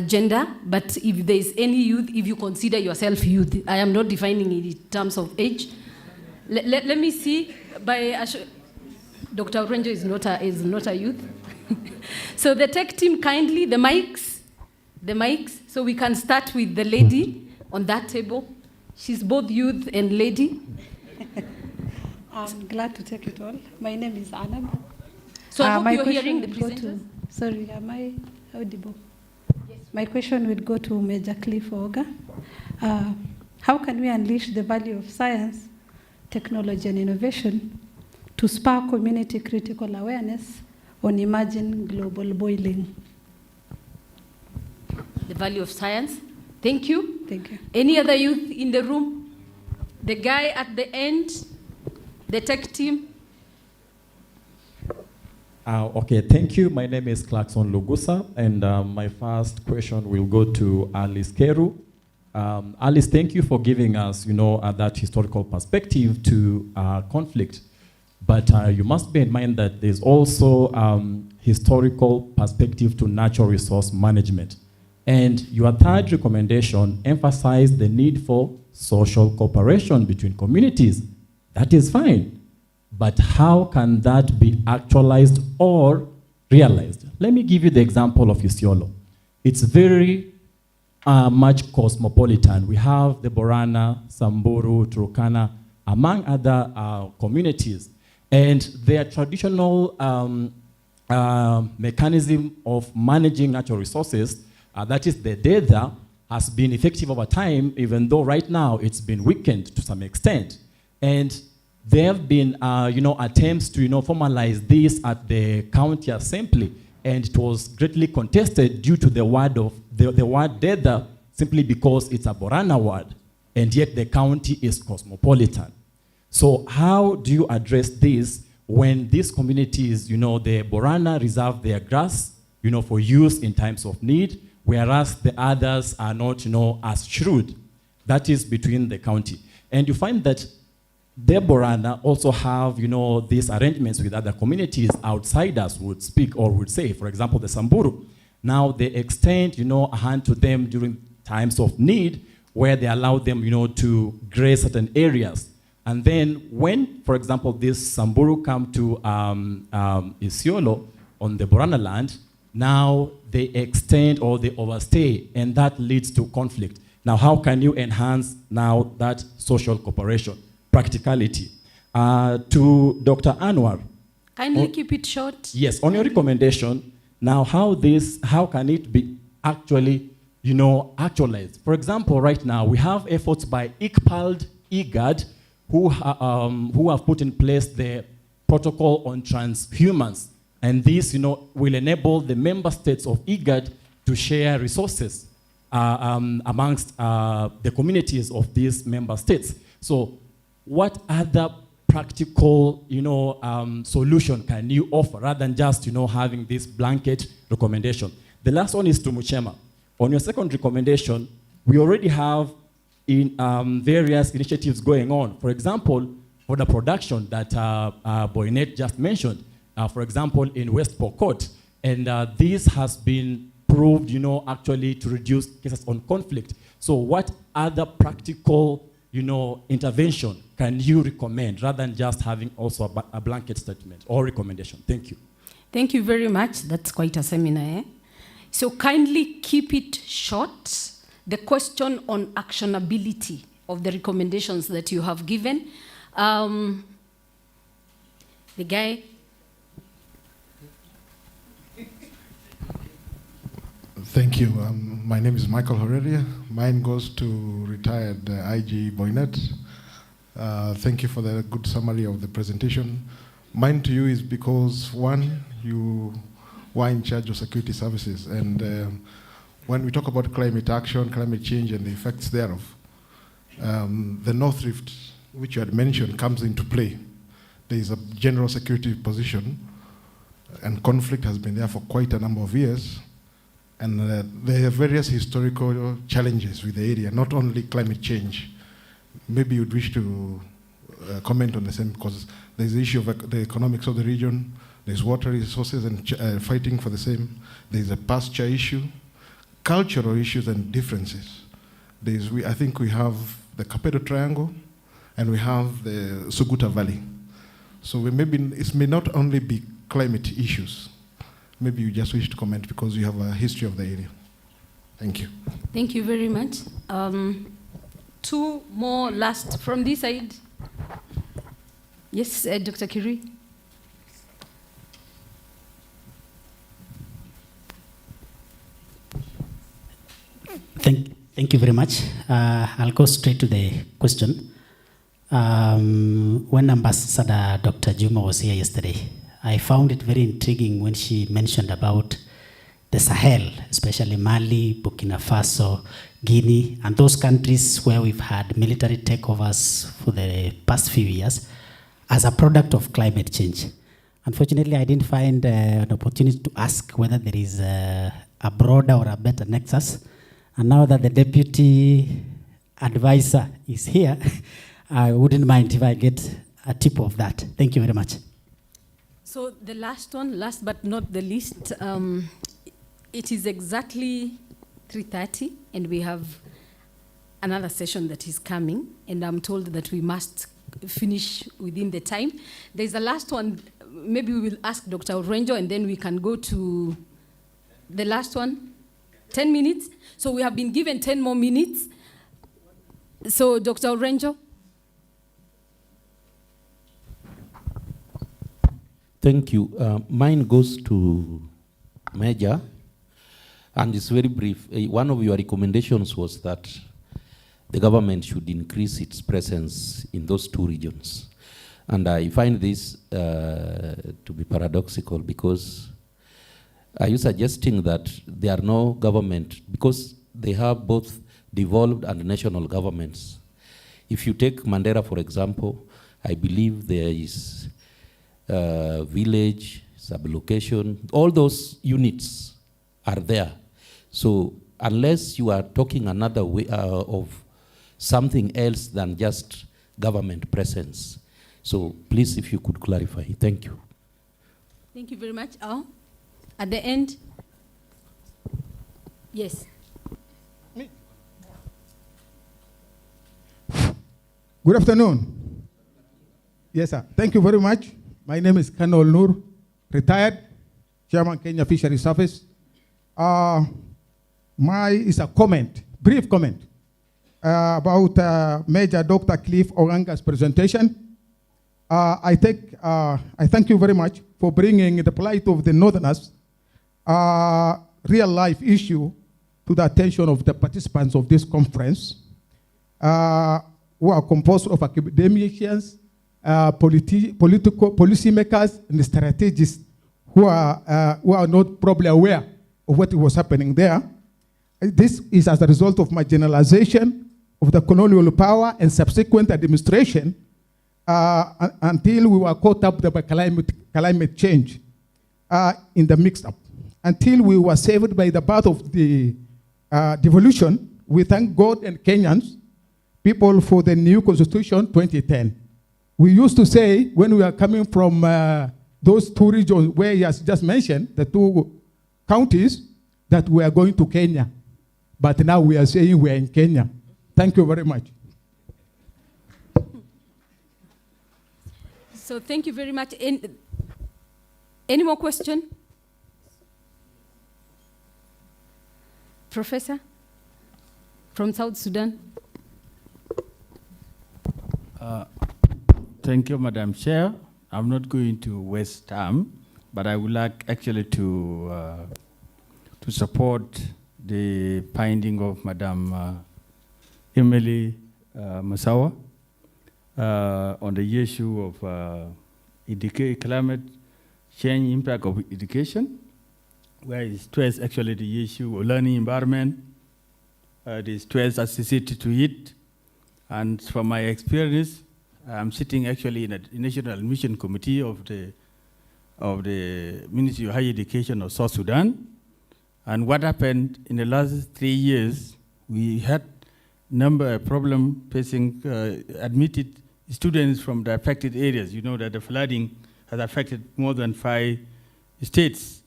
gender, but if there is any youth, if you consider yourself youth, I am not defining it in terms of age. Let me see. Dr. Orenjo is not a youth. So the tech team, kindly, the mics. So we can start with the lady on that table. She's both youth and lady. I'm glad to take it all. My name is Anab. So I hope you're hearing the presenters. Sorry, am I audible? Yes. My question would go to Major Cliff Oga. How can we unleash the value of science, technology, and innovation to spark community critical awareness on emerging global boiling? The value of science. Thank you. Thank you. Any other youth in the room? The guy at the end, the tech team. Okay, thank you. My name is Clarkson Lugusa, and my first question will go to Alice Keru. Alice, thank you for giving us, that historical perspective to conflict. But you must bear in mind that there's also historical perspective to natural resource management. And your third recommendation emphasized the need for social cooperation between communities. That is fine. But how can that be actualized or realized? Let me give you the example of Isiolo. It's very much cosmopolitan. We have the Borana, Samburu, Turkana, among other communities. And their traditional mechanism of managing natural resources, that is the data, has been effective over time, even though right now it's been weakened to some extent. And there have been attempts to formalize this at the county assembly, and it was greatly contested due to the word of the word data, simply because it's a Borana word, and yet the county is cosmopolitan. So how do you address this when these communities, the Borana reserve their grass, for use in times of need, whereas the others are not, as shrewd? That is between the county. And you find that the Borana also have, these arrangements with other communities outsiders would speak or would say. For example, the Samburu. Now they extend, a hand to them during times of need, where they allow them, to graze certain areas. And then when, for example, this Samburu come to Isiolo on the Borana land, now they extend or they overstay, and that leads to conflict. Now, how can you enhance now that social cooperation? Practicality. To Dr. Anwar. Kindly keep it short. Yes, on your recommendation, now how can it be actually, actualized? For example, right now we have efforts by ICPALD, IGAD, who have put in place the protocol on transhumans. And this, will enable the member states of IGAD to share resources amongst the communities of these member states. So what other practical, solution can you offer rather than just, having this blanket recommendation? The last one is to Muchema. On your second recommendation, we already have in various initiatives going on. For example, for the production that Boynet just mentioned, for example, in West Pokot, and this has been proved, actually to reduce cases on conflict. So what other practical, intervention can you recommend rather than just having also a blanket statement or recommendation? Thank you. Thank you very much. That's quite a seminar, eh? So kindly keep it short. The question on actionability of the recommendations that you have given. The guy. Thank you. My name is Michael Horeria. Mine goes to retired IG Boynet. Thank you for the good summary of the presentation. Mine to you is because, one, you were in charge of security services, and when we talk about climate action, climate change, and the effects thereof, the North Rift, which you had mentioned, comes into play. There is a general security position, and conflict has been there for quite a number of years. And there are various historical challenges with the area, not only climate change. Maybe you'd wish to comment on the same, because there's the issue of the economics of the region, there's water resources and fighting for the same, there's a pasture issue, cultural issues and differences. I think we have the Kapedo Triangle, and we have the Suguta Valley. So it may not only be climate issues. Maybe you just wish to comment because you have a history of the area. Thank you. Thank you very much. Two more last from this side. Yes, Dr. Kiri. Thank you very much. I'll go straight to the question. When Ambassador Dr. Juma was here yesterday, I found it very intriguing when she mentioned about the Sahel, especially Mali, Burkina Faso, Guinea, and those countries where we've had military takeovers for the past few years as a product of climate change. Unfortunately, I didn't find an opportunity to ask whether there is a broader or a better nexus. And now that the deputy advisor is here, I wouldn't mind if I get a tip of that. Thank you very much. So the last one, last but not the least, it is exactly 3:30, and we have another session that is coming, and I'm told that we must finish within the time. There's a last one. Maybe we will ask Dr. Orenjo, and then we can go to the last one. 10 minutes. So we have been given 10 more minutes. So Dr. Orenjo. Thank you. Mine goes to Major, and it's very brief. One of your recommendations was that the government should increase its presence in those two regions. And I find this to be paradoxical, because are you suggesting that there are no government, because they have both devolved and national governments? If you take Mandera, for example, I believe there is village, sublocation, all those units are there. So unless you are talking another way of something else than just government presence. So please, if you could clarify. Thank you. Thank you very much. Al, at the end. Yes. Good afternoon. Yes, sir. Thank you very much. My name is Kanol Nur, retired Chairman Kenya Fisheries Service. Is a comment, brief comment, about Major Dr. Cliff Oganga's presentation. I thank you very much for bringing the plight of the Northerners, real life issue, to the attention of the participants of this conference, who are composed of academicians, policymakers, and strategists who are not probably aware of what was happening there. This is as a result of marginalization of the colonial power and subsequent administration until we were caught up by climate change in the mix-up. Until we were saved by the birth of the devolution, we thank God and Kenyans, people, for the new constitution 2010. We used to say, when we are coming from those two regions where he has just mentioned, the two counties, that we are going to Kenya. But now we are saying we are in Kenya. Thank you very much. So thank you very much. Any more question? Professor from South Sudan. Thank you, Madam Chair. I'm not going to waste time, but I would like actually to support the finding of Madam Emily Masawa on the issue of climate change impact of education, where it stress actually the issue of learning environment, the stress associated to it. And from my experience, I'm sitting actually in a National Admission Committee of the Ministry of Higher Education of South Sudan. And what happened in the last 3 years, we had number of problem facing admitted students from the affected areas. You know that the flooding has affected more than 5 states.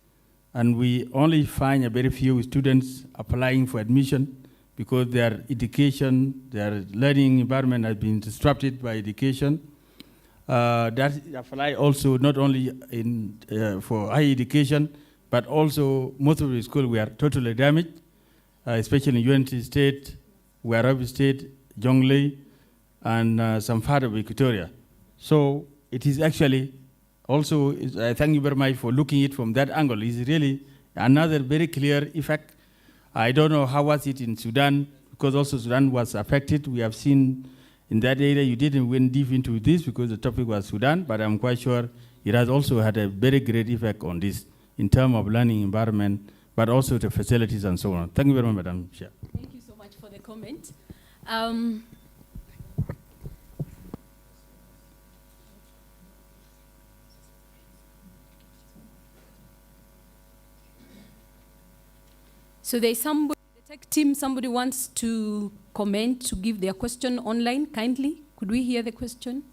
And we only find a very few students applying for admission because their education, their learning environment has been disrupted by education. That apply also not only for higher education, but also most of the schools were totally damaged, especially in Unity State, Warabi State, Jonglei, and some part of Equatoria. So it is actually also, I thank you very much for looking at it from that angle. It's really another very clear effect. I don't know how was it in Sudan, because also Sudan was affected. We have seen in that area, you didn't went deep into this because the topic was Sudan, but I'm quite sure it has also had a very great effect on this in terms of learning environment, but also the facilities and so on. Thank you very much, Madam Chair. Thank you so much for the comment. So there's somebody, the tech team, somebody wants to comment, to give their question online, kindly. Could we hear the question?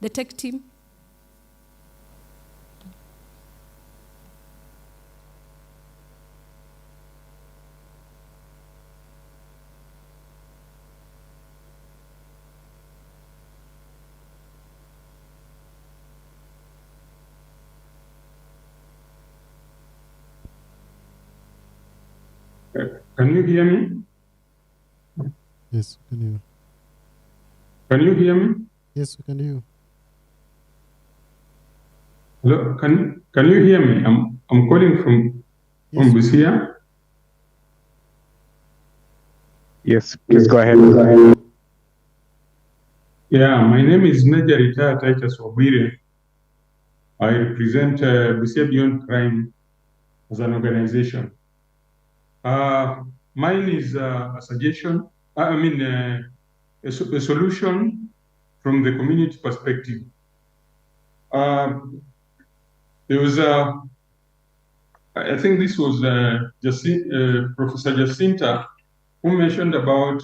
The tech team. Can you hear me? Yes, we can hear. Can you hear me? Yes, we can hear. Hello, can you hear me? I'm calling from Busia. Yes, please go ahead. Yeah, my name is Major Retired Titus Wabire. I represent Busia Beyond Crime as an organization. Mine is a suggestion, a solution from the community perspective. There was I think this was Professor Jacinta who mentioned about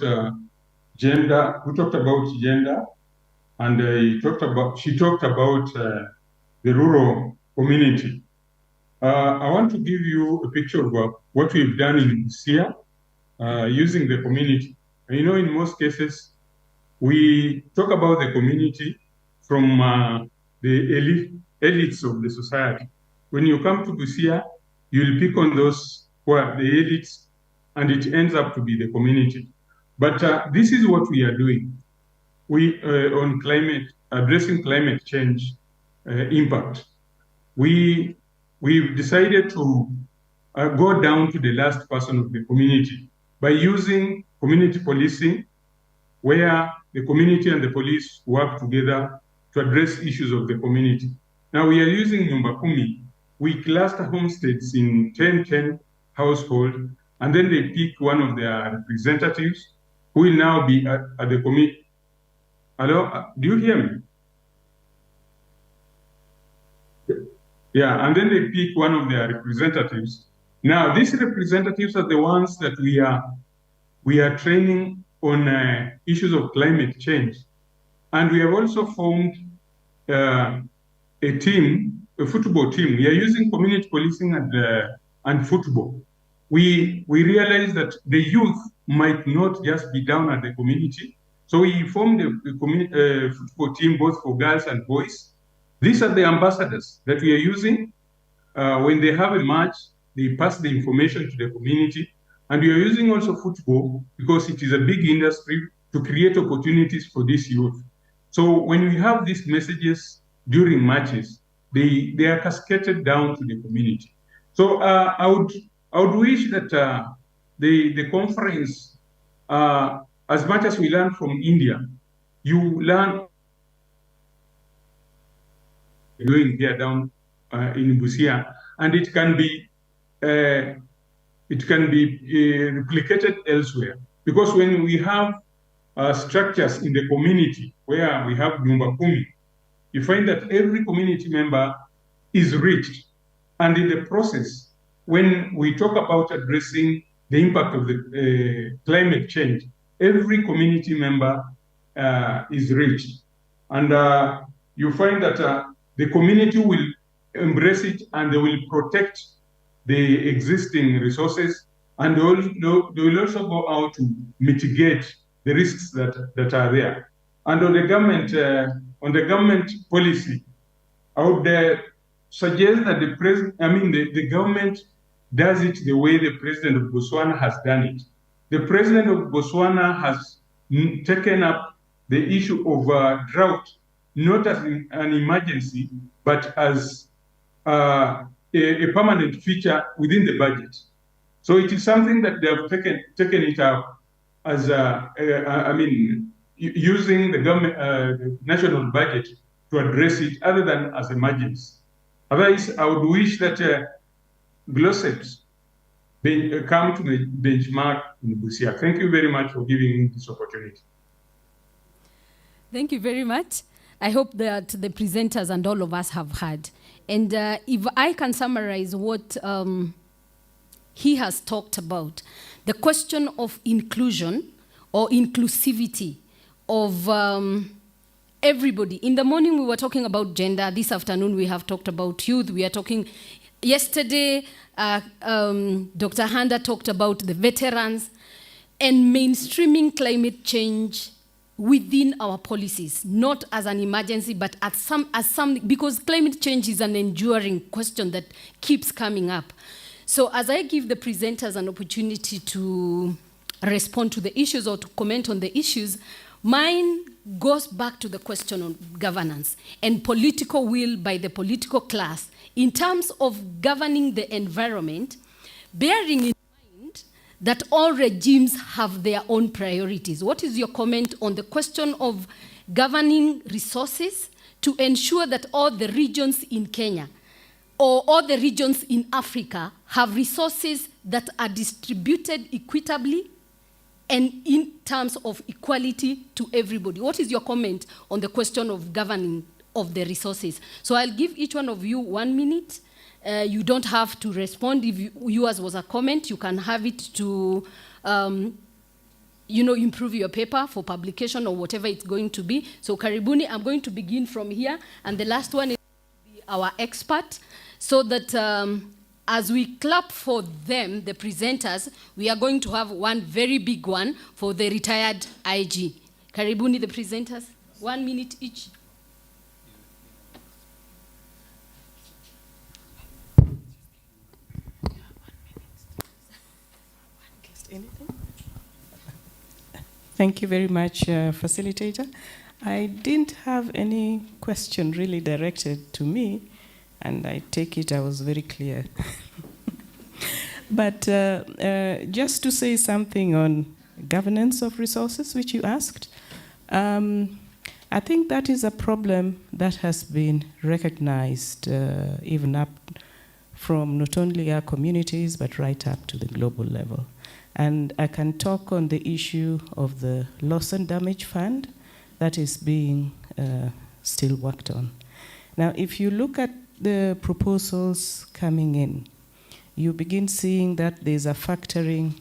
gender, who talked about gender, and she talked about the rural community. I want to give you a picture of what we've done in Busia using the community. You know, in most cases, we talk about the community from the elites of the society. When you come to Busia, you'll pick on those who are the elites, and it ends up to be the community. But this is what we are doing. We on addressing climate change impact. We've decided to go down to the last person of the community by using community policing, where the community and the police work together to address issues of the community. Now we are using Nyumba Kumi. We cluster homesteads in 10 households, and then they pick one of their representatives who will now be at the committee. Hello, do you hear me? Yeah, and then they pick one of their representatives. Now, these representatives are the ones that we are training on issues of climate change. And we have also formed a team, a football team. We are using community policing and football. We realize that the youth might not just be down at the community. So we formed a football team both for girls and boys. These are the ambassadors that we are using. When they have a match, they pass the information to the community. And we are using also football because it is a big industry to create opportunities for this youth. So when we have these messages during matches, they are cascaded down to the community. So I would wish that the conference, as much as we learn from India, you learn doing here down in Busia, and it can be replicated elsewhere. Because when we have structures in the community where we have Nyumba Kumi, you find that every community member is reached. And in the process, when we talk about addressing the impact of the climate change, every community member is reached. And you find that the community will embrace it and they will protect the existing resources, and they will also go out to mitigate the risks that are there. And on the government policy, I would suggest that the government does it the way the president of Botswana has done it. The president of Botswana has taken up the issue of drought, not as an emergency, but as a permanent feature within the budget. So it is something that they have taken it up as using the government, the national budget to address it, other than as emergency. Otherwise, I would wish that GLOSEPs come to the benchmark in Busia. Thank you very much for giving me this opportunity. Thank you very much. I hope that the presenters and all of us have heard. And if I can summarize what he has talked about, the question of inclusion or inclusivity of everybody. In the morning we were talking about gender. This afternoon we have talked about youth. We are talking, yesterday Dr. Handa talked about the veterans and mainstreaming climate change within our policies, not as an emergency, but as something, because climate change is an enduring question that keeps coming up. So as I give the presenters an opportunity to respond to the issues or to comment on the issues, Mine goes back to the question of governance and political will by the political class in terms of governing the environment, bearing in mind that all regimes have their own priorities. What is your comment on the question of governing resources to ensure that all the regions in Kenya or all the regions in Africa have resources that are distributed equitably and in terms of equality to everybody? What is your comment on the question of governing of the resources? So I'll give each one of you 1 minute. You don't have to respond. If yours was a comment, you can have it to improve your paper for publication or whatever it's going to be. So karibuni, I'm going to begin from here. And the last one is our expert, so that as we clap for them, the presenters, we are going to have one very big one for the retired IG. Karibuni, the presenters, 1 minute each. Thank you very much, facilitator. I didn't have any question really directed to me, and I take it I was very clear. But just to say something on governance of resources, which you asked, I think that is a problem that has been recognized even up from not only our communities, but right up to the global level. And I can talk on the issue of the loss and damage fund that is being still worked on. Now, if you look at the proposals coming in, you begin seeing that there's a factoring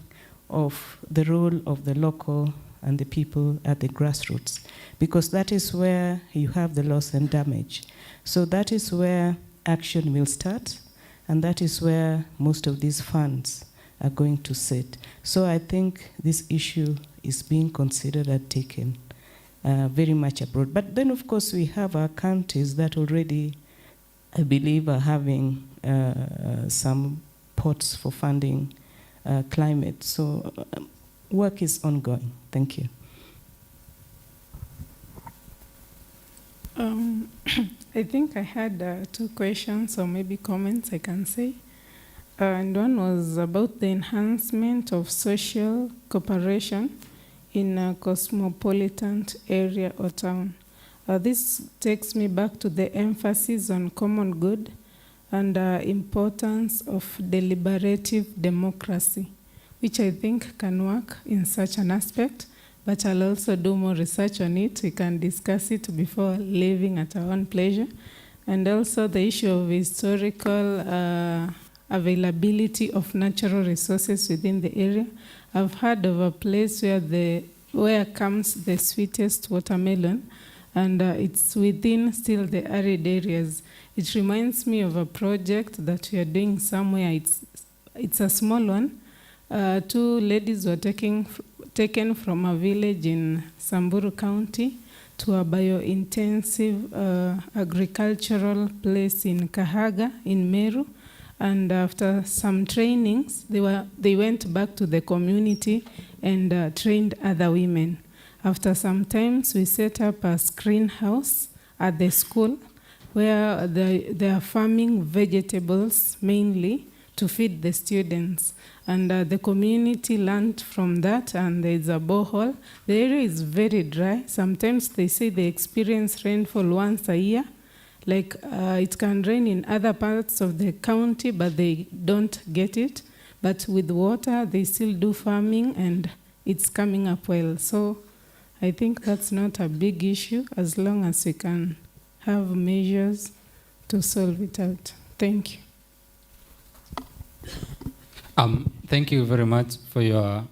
of the role of the local and the people at the grassroots, because that is where you have the loss and damage. So that is where action will start, and that is where most of these funds are going to sit. So I think this issue is being considered and taken very much abroad. But then, of course, we have our counties that already, I believe, are having some pots for funding climate. So work is ongoing. Thank you. I think I had 2 questions or maybe comments I can say. And one was about the enhancement of social cooperation in a cosmopolitan area or town. This takes me back to the emphasis on common good and importance of deliberative democracy, which I think can work in such an aspect, but I'll also do more research on it. We can discuss it before leaving at our own pleasure. And also the issue of historical availability of natural resources within the area. I've heard of a place where comes the sweetest watermelon, and it's within still the arid areas. It reminds me of a project that we are doing somewhere. It's a small one. 2 ladies were taken from a village in Samburu County to a bio-intensive agricultural place in Kahaga in Meru. And after some trainings, they went back to the community and trained other women. After some time, we set up a screen house at the school where they are farming vegetables mainly to feed the students. And the community learned from that, and there's a borehole. The area is very dry. Sometimes they say they experience rainfall once a year. Like it can rain in other parts of the county, but they don't get it. But with water, they still do farming, and it's coming up well. So I think that's not a big issue as long as we can have measures to solve it out. Thank you. Thank you very much for your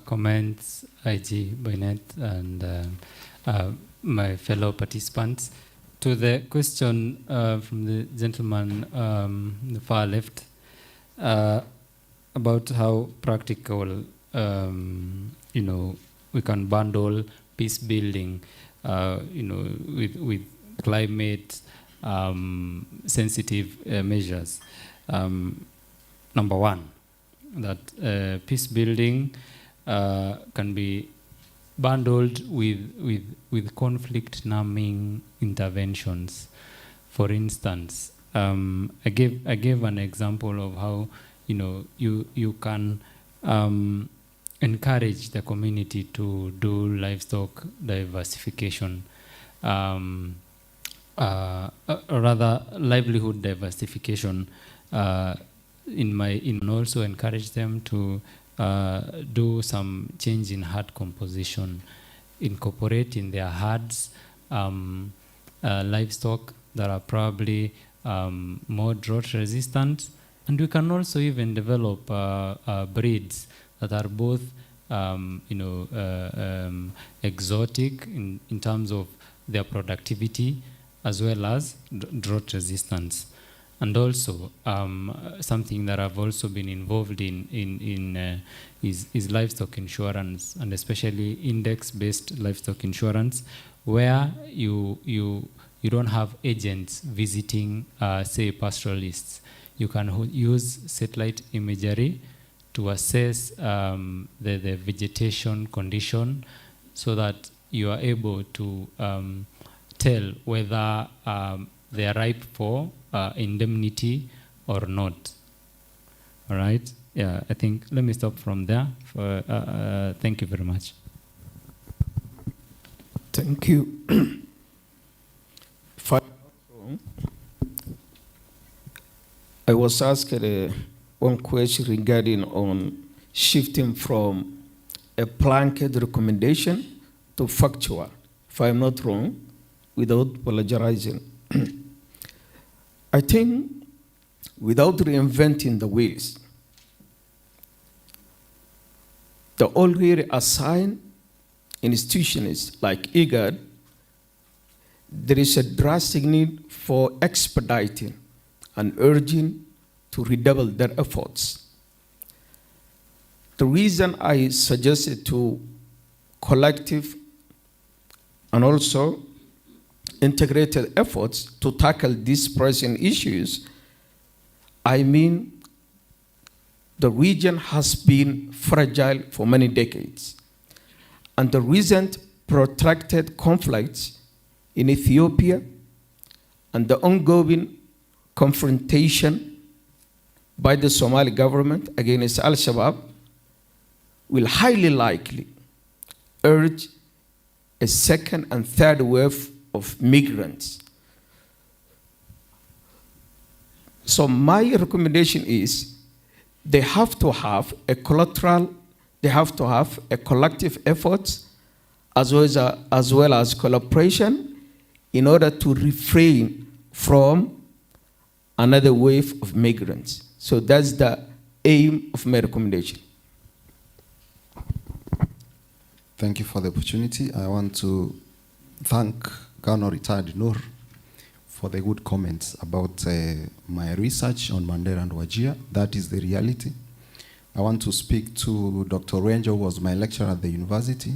comments, IG Boynet and my fellow participants. To the question from the gentleman on the far left about how practical, we can bundle peace building, with climate sensitive measures. Number one, that peace building can be bundled with conflict numbing interventions. For instance, I gave an example of how you can encourage the community to do livestock diversification, rather livelihood diversification, and also encourage them to do some change in herd composition, incorporate in their herds livestock that are probably more drought resistant, and we can also even develop breeds that are both exotic in terms of their productivity as well as drought resistance. And also something that I've also been involved in is livestock insurance, and especially index-based livestock insurance, where you don't have agents visiting, say, pastoralists. You can use satellite imagery to assess the vegetation condition, so that you are able to tell whether they are ripe for indemnity or not. All right? Yeah, I think, let me stop from there. Thank you very much. Thank you. I was asked one question regarding on shifting from a blanket recommendation to factual, if I'm not wrong, without plagiarizing. I think without reinventing the wheels, the already assigned institutions like IGAD, there is a drastic need for expediting and urging to redouble their efforts. The reason I suggested to collective and also integrated efforts to tackle these pressing issues, I mean, the region has been fragile for many decades, and the recent protracted conflicts in Ethiopia and the ongoing confrontation by the Somali government against Al-Shabaab will highly likely urge a second and third wave of migrants. So my recommendation is they have to have a collateral, they have to have a collective effort as well as collaboration in order to refrain from another wave of migrants. So that's the aim of my recommendation. Thank you for the opportunity. I want to thank Colonel Retired Noor for the good comments about my research on Mandera and Wajir. That is the reality. I want to speak to Dr. Ranger, who was my lecturer at the university,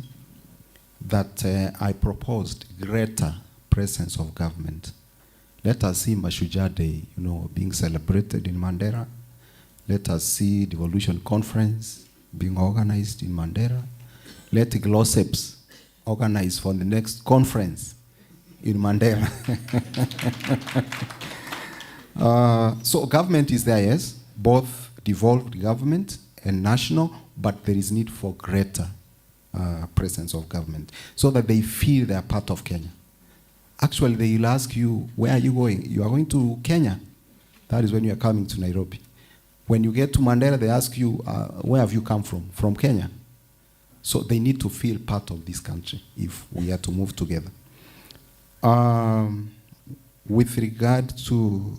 that I proposed greater presence of government. Let us see Mashujaa Day, being celebrated in Mandera. Let us see Devolution Conference being organized in Mandera. Let GLOSEPs organize for the next conference in Mandera. So government is there, yes, both devolved government and national, but there is need for greater presence of government so that they feel they are part of Kenya. Actually, they will ask you, where are you going? You are going to Kenya. That is when you are coming to Nairobi. When you get to Mandera, they ask you, where have you come from? From Kenya. So they need to feel part of this country if we are to move together. With regard to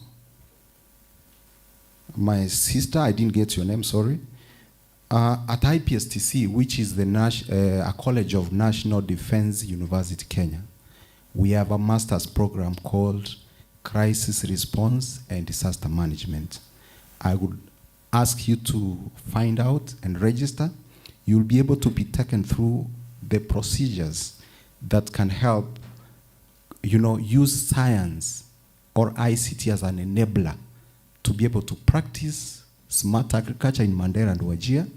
my sister, I didn't get your name, sorry. At IPSTC, which is a college of National Defense University, Kenya, we have a master's program called Crisis Response and Disaster Management. I would ask you to find out and register. You'll be able to be taken through the procedures that can help, use science or ICT as an enabler to be able to practice smart agriculture in Mandera and Wajir,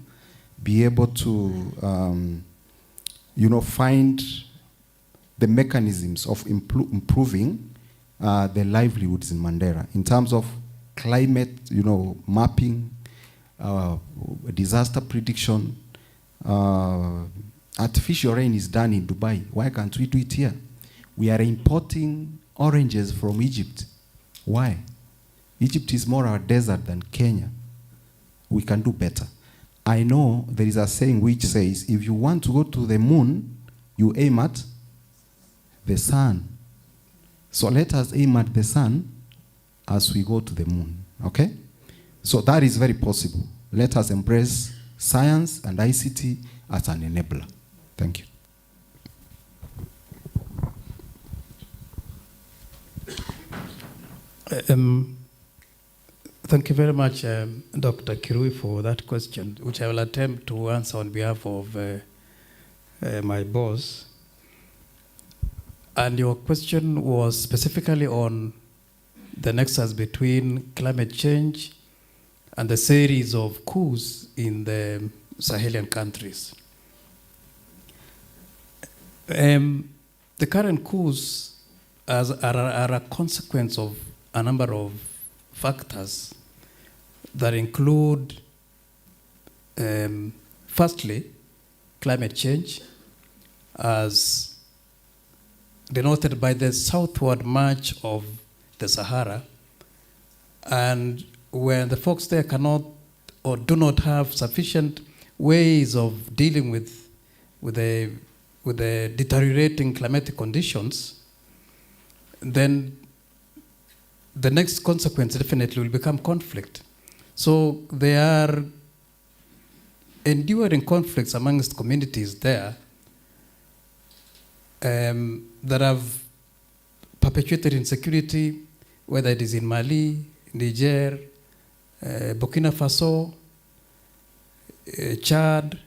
be able to find the mechanisms of improving the livelihoods in Mandera in terms of climate, mapping, disaster prediction. Artificial rain is done in Dubai. Why can't we do it here? We are importing oranges from Egypt. Why? Egypt is more a desert than Kenya. We can do better. I know there is a saying which says, if you want to go to the moon, you aim at the sun. So let us aim at the sun as we go to the moon, okay? So that is very possible. Let us embrace science and ICT as an enabler. Thank you. Thank you very much, Dr. Kirui, for that question, which I will attempt to answer on behalf of my boss. And your question was specifically on the nexus between climate change and the series of coups in the Sahelian countries. The current coups are a consequence of a number of factors that include, firstly, climate change, as denoted by the southward march of the Sahara, and when the folks there cannot or do not have sufficient ways of dealing with the deteriorating climatic conditions, then the next consequence definitely will become conflict. So there are enduring conflicts amongst communities there that have perpetuated insecurity, whether it is in Mali, Niger, Burkina Faso, Chad,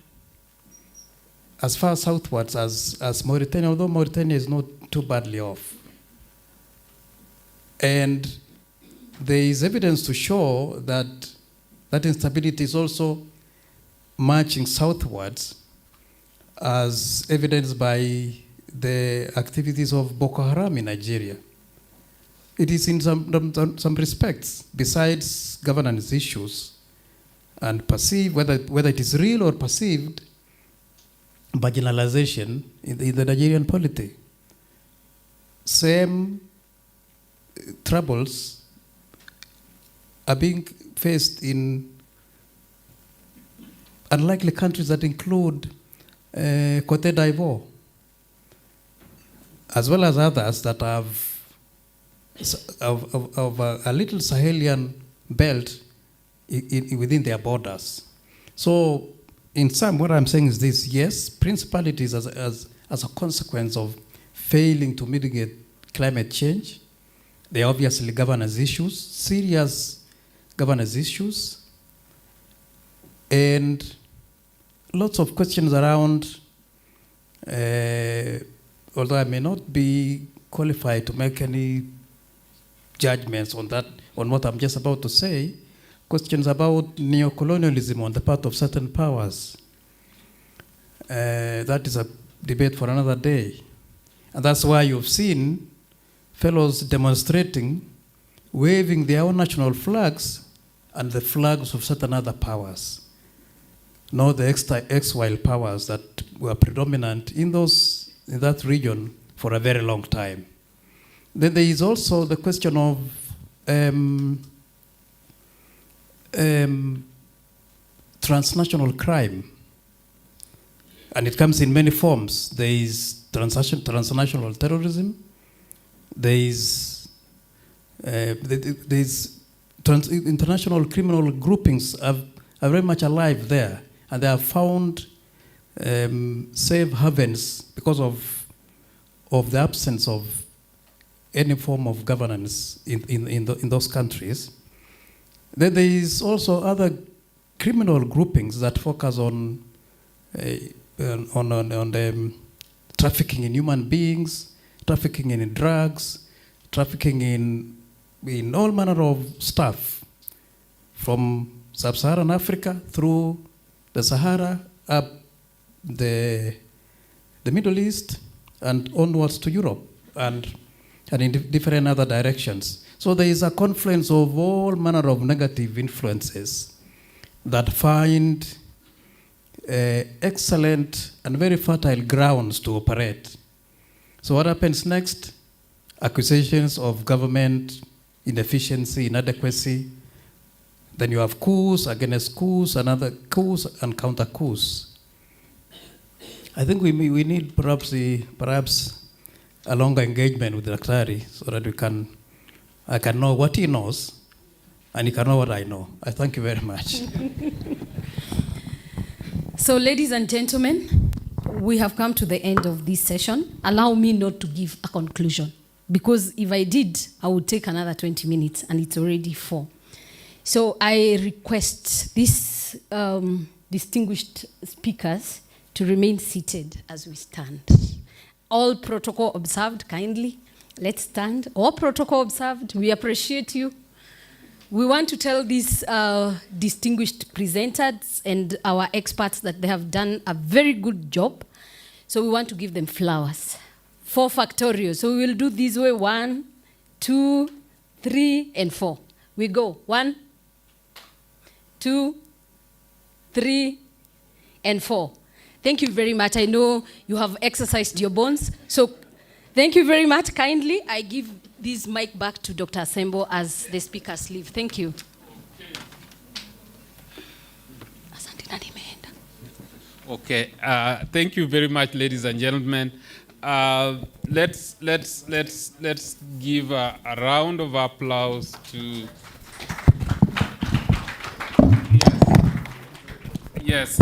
as far southwards as Mauritania, although Mauritania is not too badly off. And there is evidence to show that that instability is also marching southwards, as evidenced by the activities of Boko Haram in Nigeria. It is in some respects, besides governance issues and perceived, whether it is real or perceived, marginalization in the Nigerian polity. Same troubles are being faced in unlikely countries that include Cote d'Ivoire, as well as others that have of a little Sahelian belt within their borders. So in sum, what I'm saying is this: yes, principalities as a consequence of failing to mitigate climate change. There are obviously governance issues, serious governance issues, and lots of questions around, although I may not be qualified to make any judgments on that, on what I'm just about to say, questions about neocolonialism on the part of certain powers. That is a debate for another day. And that's why you've seen fellows demonstrating, waving their own national flags and the flags of certain other powers, not the exile powers that were predominant in that region for a very long time. Then there is also the question of transnational crime. And it comes in many forms. There is transnational terrorism. There is international criminal groupings are very much alive there, and they have found safe havens because of the absence of any form of governance in those countries. Then there is also other criminal groupings that focus on trafficking in human beings, trafficking in drugs, trafficking in all manner of stuff, from sub-Saharan Africa through the Sahara up the the Middle East and onwards to Europe and in different other directions. So there is a confluence of all manner of negative influences that find excellent and very fertile grounds to operate. So what happens next? Accusations of government inefficiency, inadequacy. Then you have coups against coups, another coups and counter coups. I think we need perhaps a longer engagement with the Daktari so that I can know what he knows and he can know what I know. I thank you very much. So, ladies and gentlemen, we have come to the end of this session. Allow me not to give a conclusion, because if I did, I would take another 20 minutes, and it's already 4. So I request these distinguished speakers to remain seated as we stand. All protocol observed, kindly. Let's stand. All protocol observed. We appreciate you. We want to tell these distinguished presenters and our experts that they have done a very good job. So we want to give them flowers. 4 factorial. So we will do this way. 1, 2, 3, and 4. We go. 1, 2, 3, and 4. Thank you very much. I know you have exercised your bones. So thank you very much. Kindly, I give this mic back to Dr. Asembo as the speakers leave. Thank you. Okay. Thank you very much, ladies and gentlemen. Let's give a round of applause to. Yes.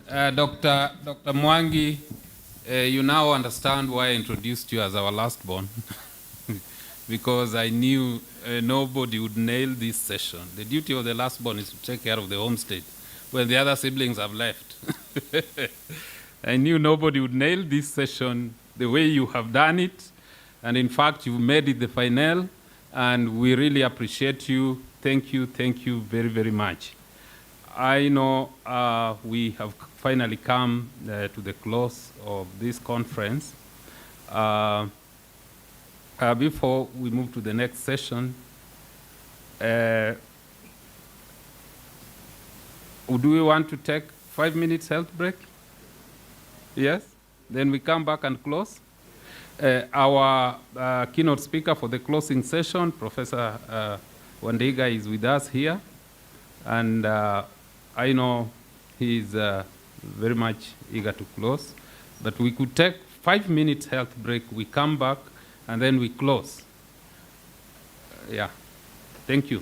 Dr. Mwangi, you now understand why I introduced you as our last born. Because I knew nobody would nail this session. The duty of the last born is to take care of the homestead when the other siblings have left. I knew nobody would nail this session the way you have done it. And in fact, you made it the final. And we really appreciate you. Thank you very, very much. I know we have finally come to the close of this conference. Before we move to the next session, do we want to take 5 minutes health break? Yes? Then we come back and close. Our keynote speaker for the closing session, Professor Wandiga, is with us here. And I know he is very much eager to close. But we could take 5 minutes health break. We come back, and then we close. Yeah. Thank you.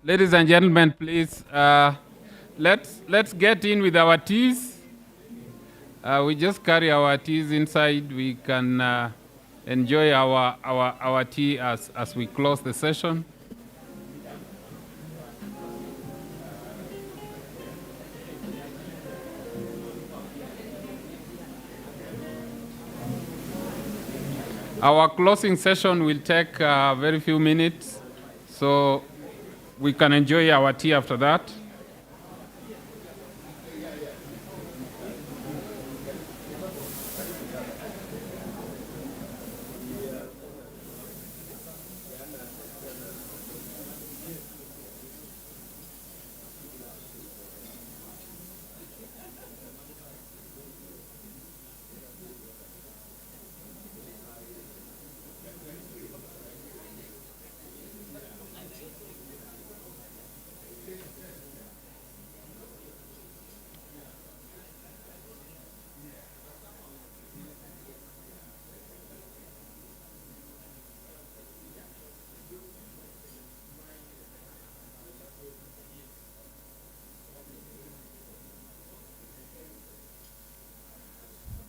Ladies and gentlemen, please, let's get in with our teas. We just carry our teas inside. We can enjoy our tea as we close the session. Our closing session will take very few minutes, so we can enjoy our tea after that.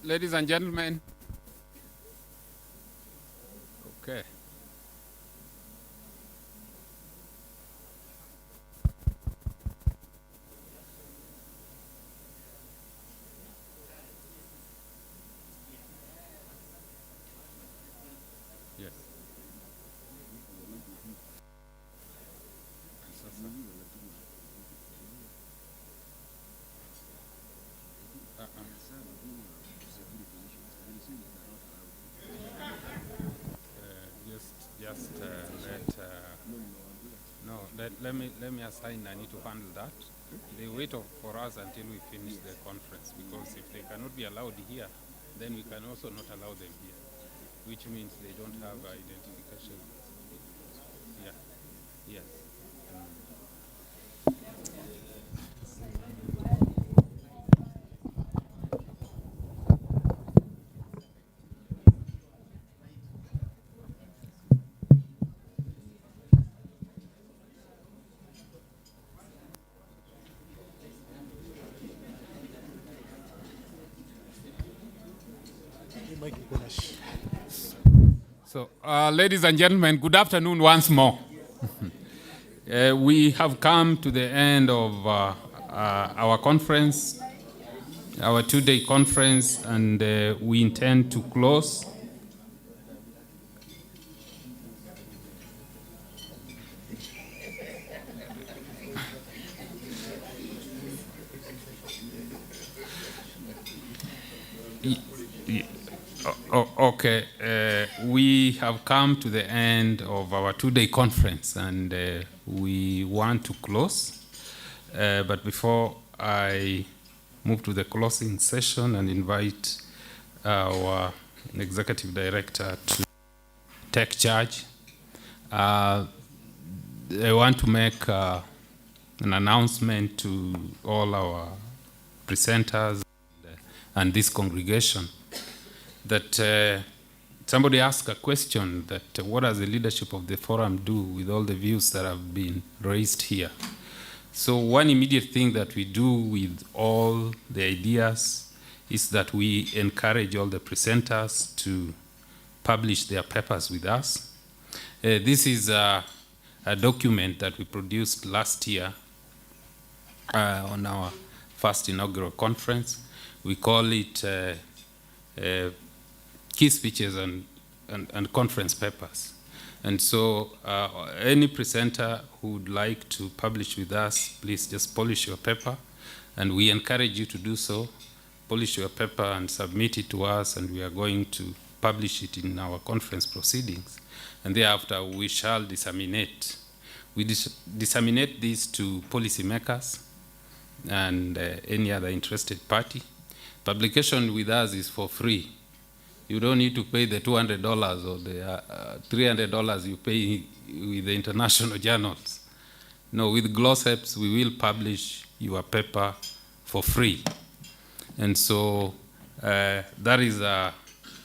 Ladies and gentlemen. Okay. Yes. Let me assign. I need to handle that. They wait for us until we finish the conference, because if they cannot be allowed here, then we can also not allow them here, which means they don't have identification. Yeah. Yes. So, ladies and gentlemen, good afternoon once more. We have come to the end of our conference, our two-day conference, and we intend to close. Okay, we have come to the end of our two-day conference, and we want to close. But before I move to the closing session and invite our executive director to take charge, I want to make an announcement to all our presenters and this congregation that somebody asked a question that what does the leadership of the forum do with all the views that have been raised here? So one immediate thing that we do with all the ideas is that we encourage all the presenters to publish their papers with us. This is a document that we produced last year on our first inaugural conference. We call it key speeches and conference papers. And so any presenter who would like to publish with us, please just polish your paper, and we encourage you to do so. Polish your paper and submit it to us, and we are going to publish it in our conference proceedings. And thereafter, we shall disseminate. We disseminate this to policymakers and any other interested party. Publication with us is for free. You don't need to pay the $200 or the $300 you pay with the international journals. No, with GLOSEPS, we will publish your paper for free. And so that is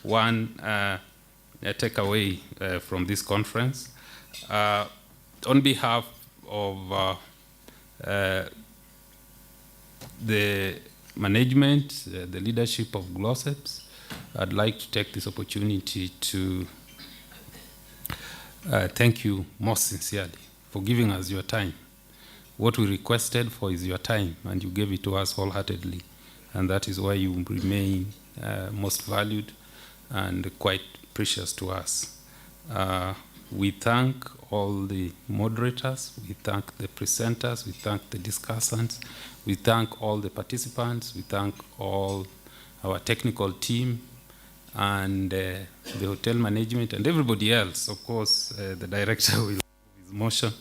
one takeaway from this conference. On behalf of the management, the leadership of GLOSEPS, I'd like to take this opportunity to thank you most sincerely for giving us your time. What we requested for is your time, and you gave it to us wholeheartedly, and that is why you remain most valued and quite precious to us. We thank all the moderators, we thank the presenters, we thank the discussants, we thank all the participants, we thank all our technical team, and the hotel management, and everybody else. Of course, the director will his motion,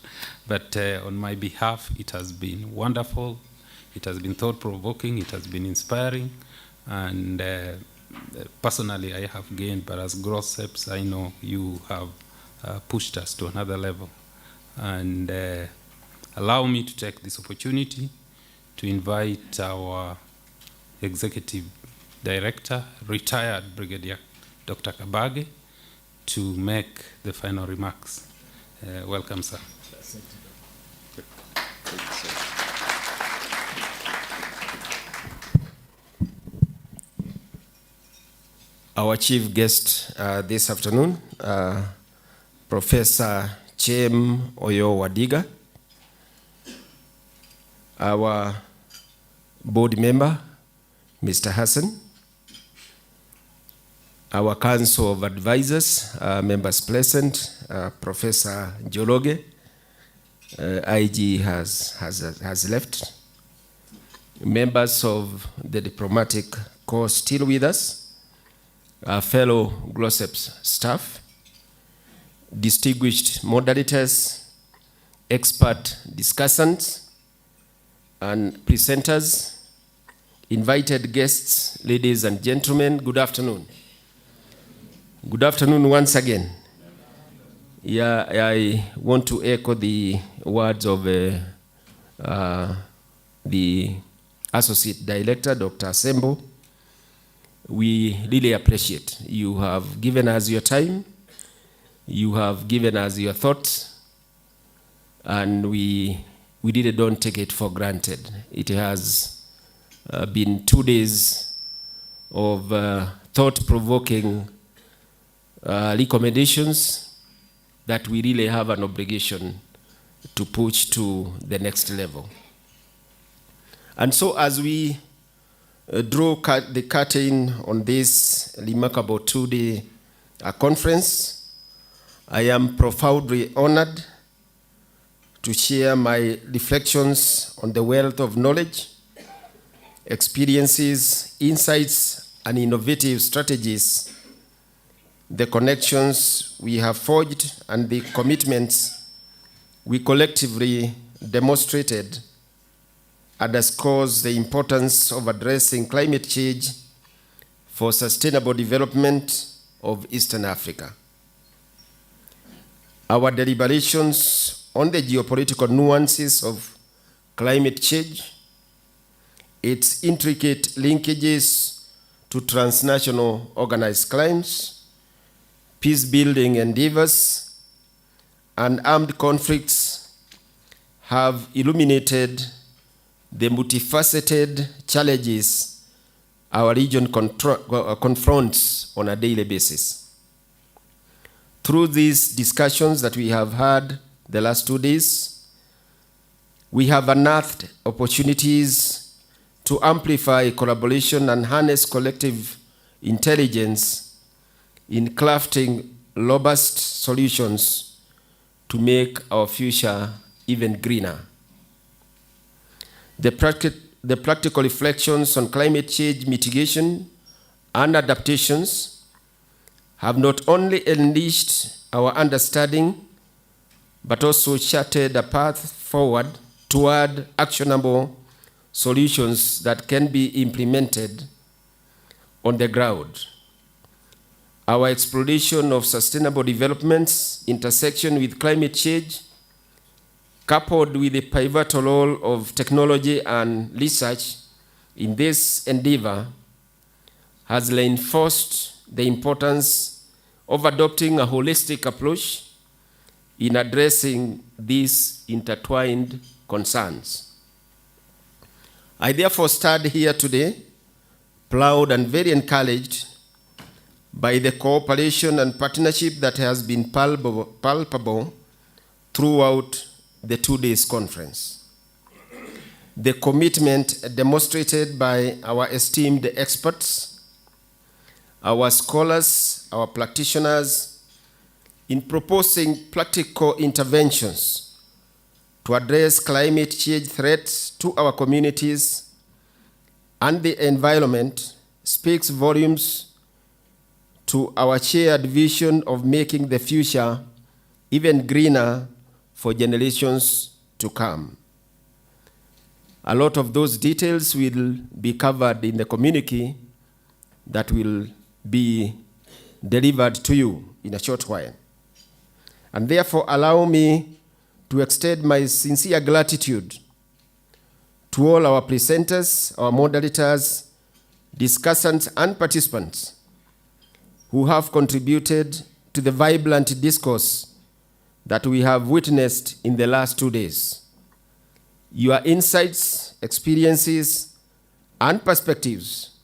but on my behalf, it has been wonderful, it has been thought-provoking, it has been inspiring, and personally, I have gained, but as GLOSEPS, I know you have pushed us to another level. And allow me to take this opportunity to invite our Executive Director, retired Brigadier Dr. Kabage, to make the final remarks. Welcome, sir. Our chief guest this afternoon, Professor Chem Oyo Wadiga, our board member, Mr. Hassan, our Council of Advisors, members present, Professor Jologe, IG has left, members of the diplomatic corps still with us, our fellow GLOSEPS staff, distinguished moderators, expert discussants, and presenters, invited guests, ladies and gentlemen, good afternoon. Good afternoon once again. Yeah, I want to echo the words of the Associate Director, Dr. Sembo. We really appreciate you have given us your time, you have given us your thoughts, and we really don't take it for granted. It has been 2 days of thought-provoking recommendations that we really have an obligation to push to the next level. And so as we draw the curtain on this remarkable 2-day conference, I am profoundly honored to share my reflections on the wealth of knowledge, experiences, insights, and innovative strategies, the connections we have forged, and the commitments we collectively demonstrated underscores the importance of addressing climate change for sustainable development of Eastern Africa. Our deliberations on the geopolitical nuances of climate change, its intricate linkages to transnational organized crimes, peace-building endeavors, and armed conflicts have illuminated the multifaceted challenges our region confronts on a daily basis. Through these discussions that we have had the last 2 days, we have unearthed opportunities to amplify collaboration and harness collective intelligence in crafting robust solutions to make our future even greener. The practical reflections on climate change mitigation and adaptations have not only enriched our understanding, but also charted a path forward toward actionable solutions that can be implemented on the ground. Our exploration of sustainable development's intersection with climate change, coupled with the pivotal role of technology and research in this endeavor, has reinforced the importance of adopting a holistic approach in addressing these intertwined concerns. I therefore stand here today, proud and very encouraged by the cooperation and partnership that has been palpable throughout the 2 days conference. The commitment demonstrated by our esteemed experts, our scholars, our practitioners, in proposing practical interventions to address climate change threats to our communities and the environment speaks volumes to our shared vision of making the future even greener for generations to come. A lot of those details will be covered in the communique that will be delivered to you in a short while. And therefore, allow me to extend my sincere gratitude to all our presenters, our moderators, discussants, and participants who have contributed to the vibrant discourse that we have witnessed in the last 2 days. Your insights, experiences, and perspectives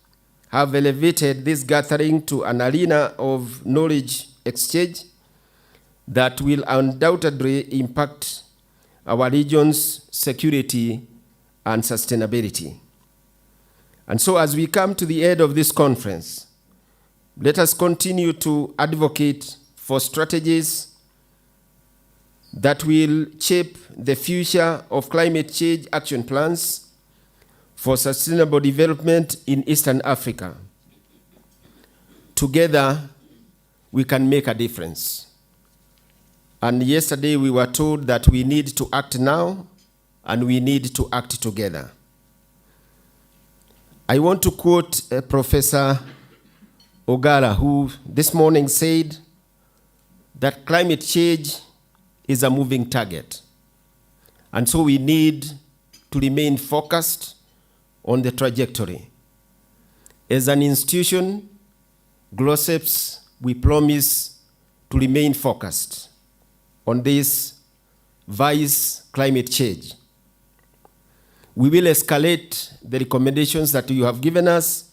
have elevated this gathering to an arena of knowledge exchange that will undoubtedly impact our region's security and sustainability. And so as we come to the end of this conference, let us continue to advocate for strategies that will shape the future of climate change action plans for sustainable development in Eastern Africa. Together, we can make a difference. And yesterday we were told that we need to act now and we need to act together. I want to quote Professor Ogara, who this morning said that climate change is a moving target. And so we need to remain focused on the trajectory. As an institution, GLOSEPS, we promise to remain focused on this vice climate change. We will escalate the recommendations that you have given us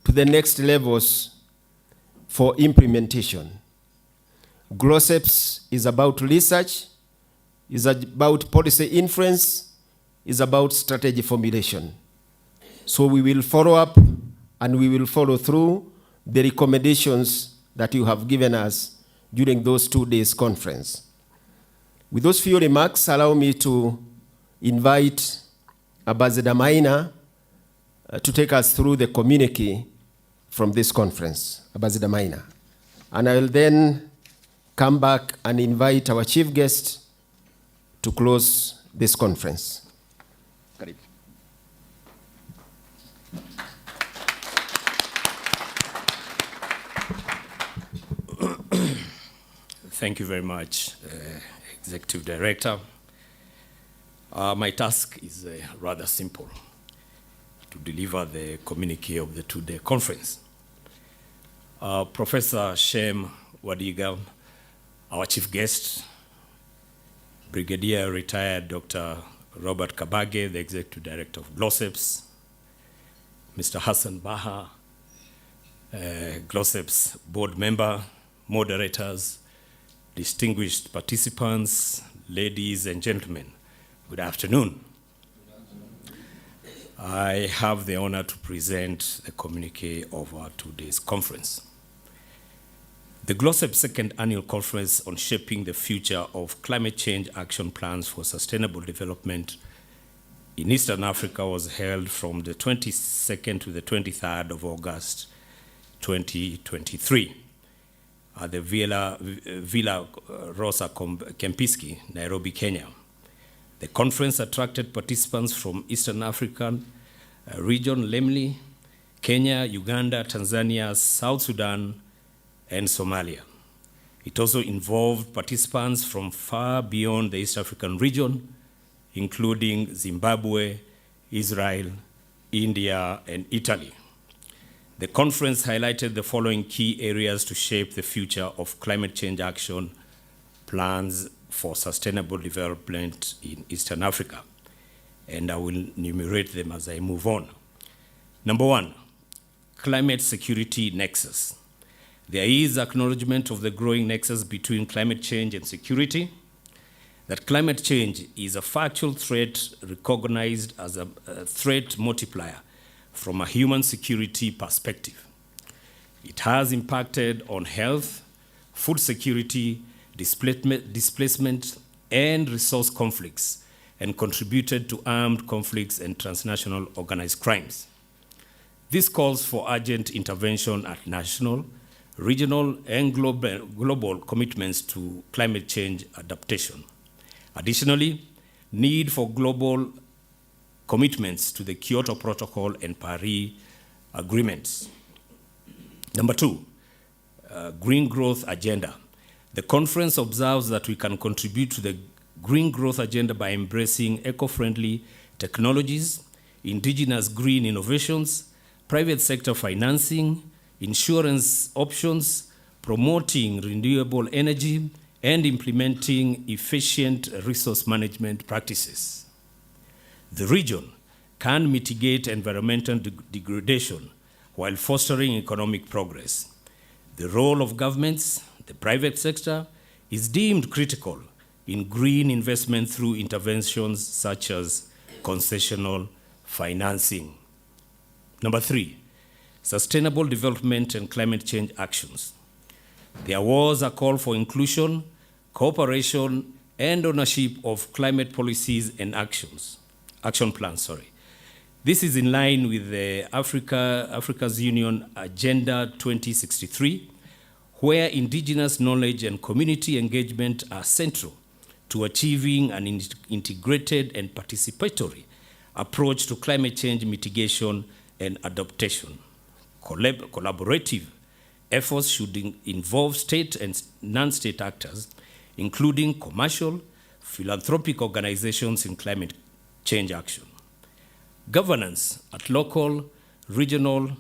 to the next levels for implementation. GLOSEPS is about research, is about policy influence, is about strategy formulation. So we will follow up and we will follow through the recommendations that you have given us during those 2 days conference. With those few remarks, allow me to invite Ambassador Maina to take us through the communique from this conference. Ambassador Maina. And I will then come back and invite our chief guest to close this conference. Karibu. Thank you very much, Executive Director. My task is rather simple, to deliver the communique of the 2-day conference. Professor Shem Wadiga, our chief guest, Brigadier retired Dr. Robert Kabage, the Executive Director of GLOSEPS, Mr. Hassan Baha, GLOSEPS board member, moderators, distinguished participants, ladies and gentlemen, good afternoon. I have the honor to present the communique of our 2 days conference. The GLOSEP second annual conference on shaping the future of climate change action plans for sustainable development in Eastern Africa was held from the 22nd to the 23rd of August 2023 at the Villa Rosa Kempinski, Nairobi, Kenya. The conference attracted participants from Eastern African region, namely Kenya, Uganda, Tanzania, South Sudan, and Somalia. It also involved participants from far beyond the East African region, including Zimbabwe, Israel, India, and Italy. The conference highlighted the following key areas to shape the future of climate change action plans for sustainable development in Eastern Africa. And I will enumerate them as I move on. Number one, climate security nexus. There is acknowledgement of the growing nexus between climate change and security, that climate change is a factual threat recognized as a threat multiplier from a human security perspective. It has impacted on health, food security, displacement, and resource conflicts, and contributed to armed conflicts and transnational organized crimes. This calls for urgent intervention at national, regional, and global commitments to climate change adaptation. Additionally, need for global commitments to the Kyoto Protocol and Paris agreements. Number two, green growth agenda. The conference observes that we can contribute to the green growth agenda by embracing eco-friendly technologies, indigenous green innovations, private sector financing, insurance options, promoting renewable energy, and implementing efficient resource management practices. The region can mitigate environmental degradation while fostering economic progress. The role of governments, the private sector, is deemed critical in green investment through interventions such as concessional financing. Number three, sustainable development and climate change actions. There was a call for inclusion, cooperation, and ownership of climate policies and action plans. This is in line with the Africa's Union Agenda 2063, where indigenous knowledge and community engagement are central to achieving an integrated and participatory approach to climate change mitigation and adaptation. Collaborative efforts should involve state and non-state actors, including commercial, philanthropic organizations in climate change action. Governance at local, regional,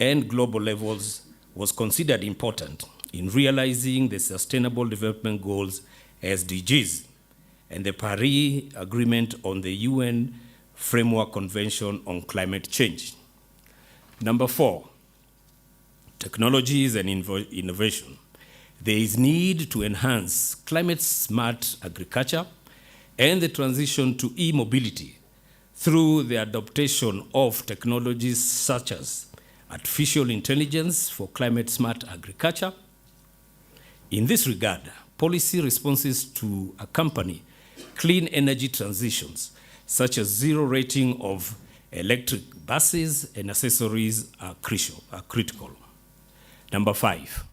and global levels was considered important in realizing the Sustainable Development Goals, SDGs, and the Paris Agreement on the UN Framework Convention on Climate Change. Number four, technologies and innovation. There is need to enhance climate-smart agriculture and the transition to e-mobility through the adaptation of technologies such as artificial intelligence for climate-smart agriculture. In this regard, policy responses to accompany clean energy transitions, such as zero rating of electric buses and accessories, are critical. Number five,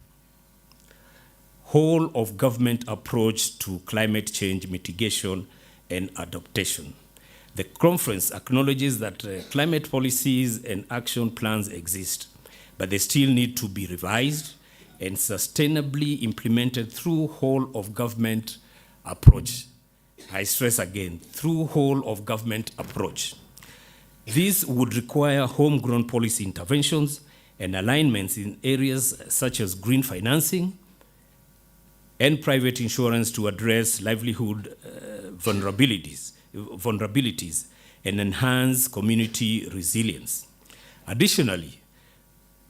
whole of government approach to climate change mitigation and adaptation. The conference acknowledges that climate policies and action plans exist, but they still need to be revised and sustainably implemented through whole of government approach. I stress again, through whole of government approach. This would require homegrown policy interventions and alignments in areas such as green financing and private insurance to address livelihood vulnerabilities and enhance community resilience. Additionally,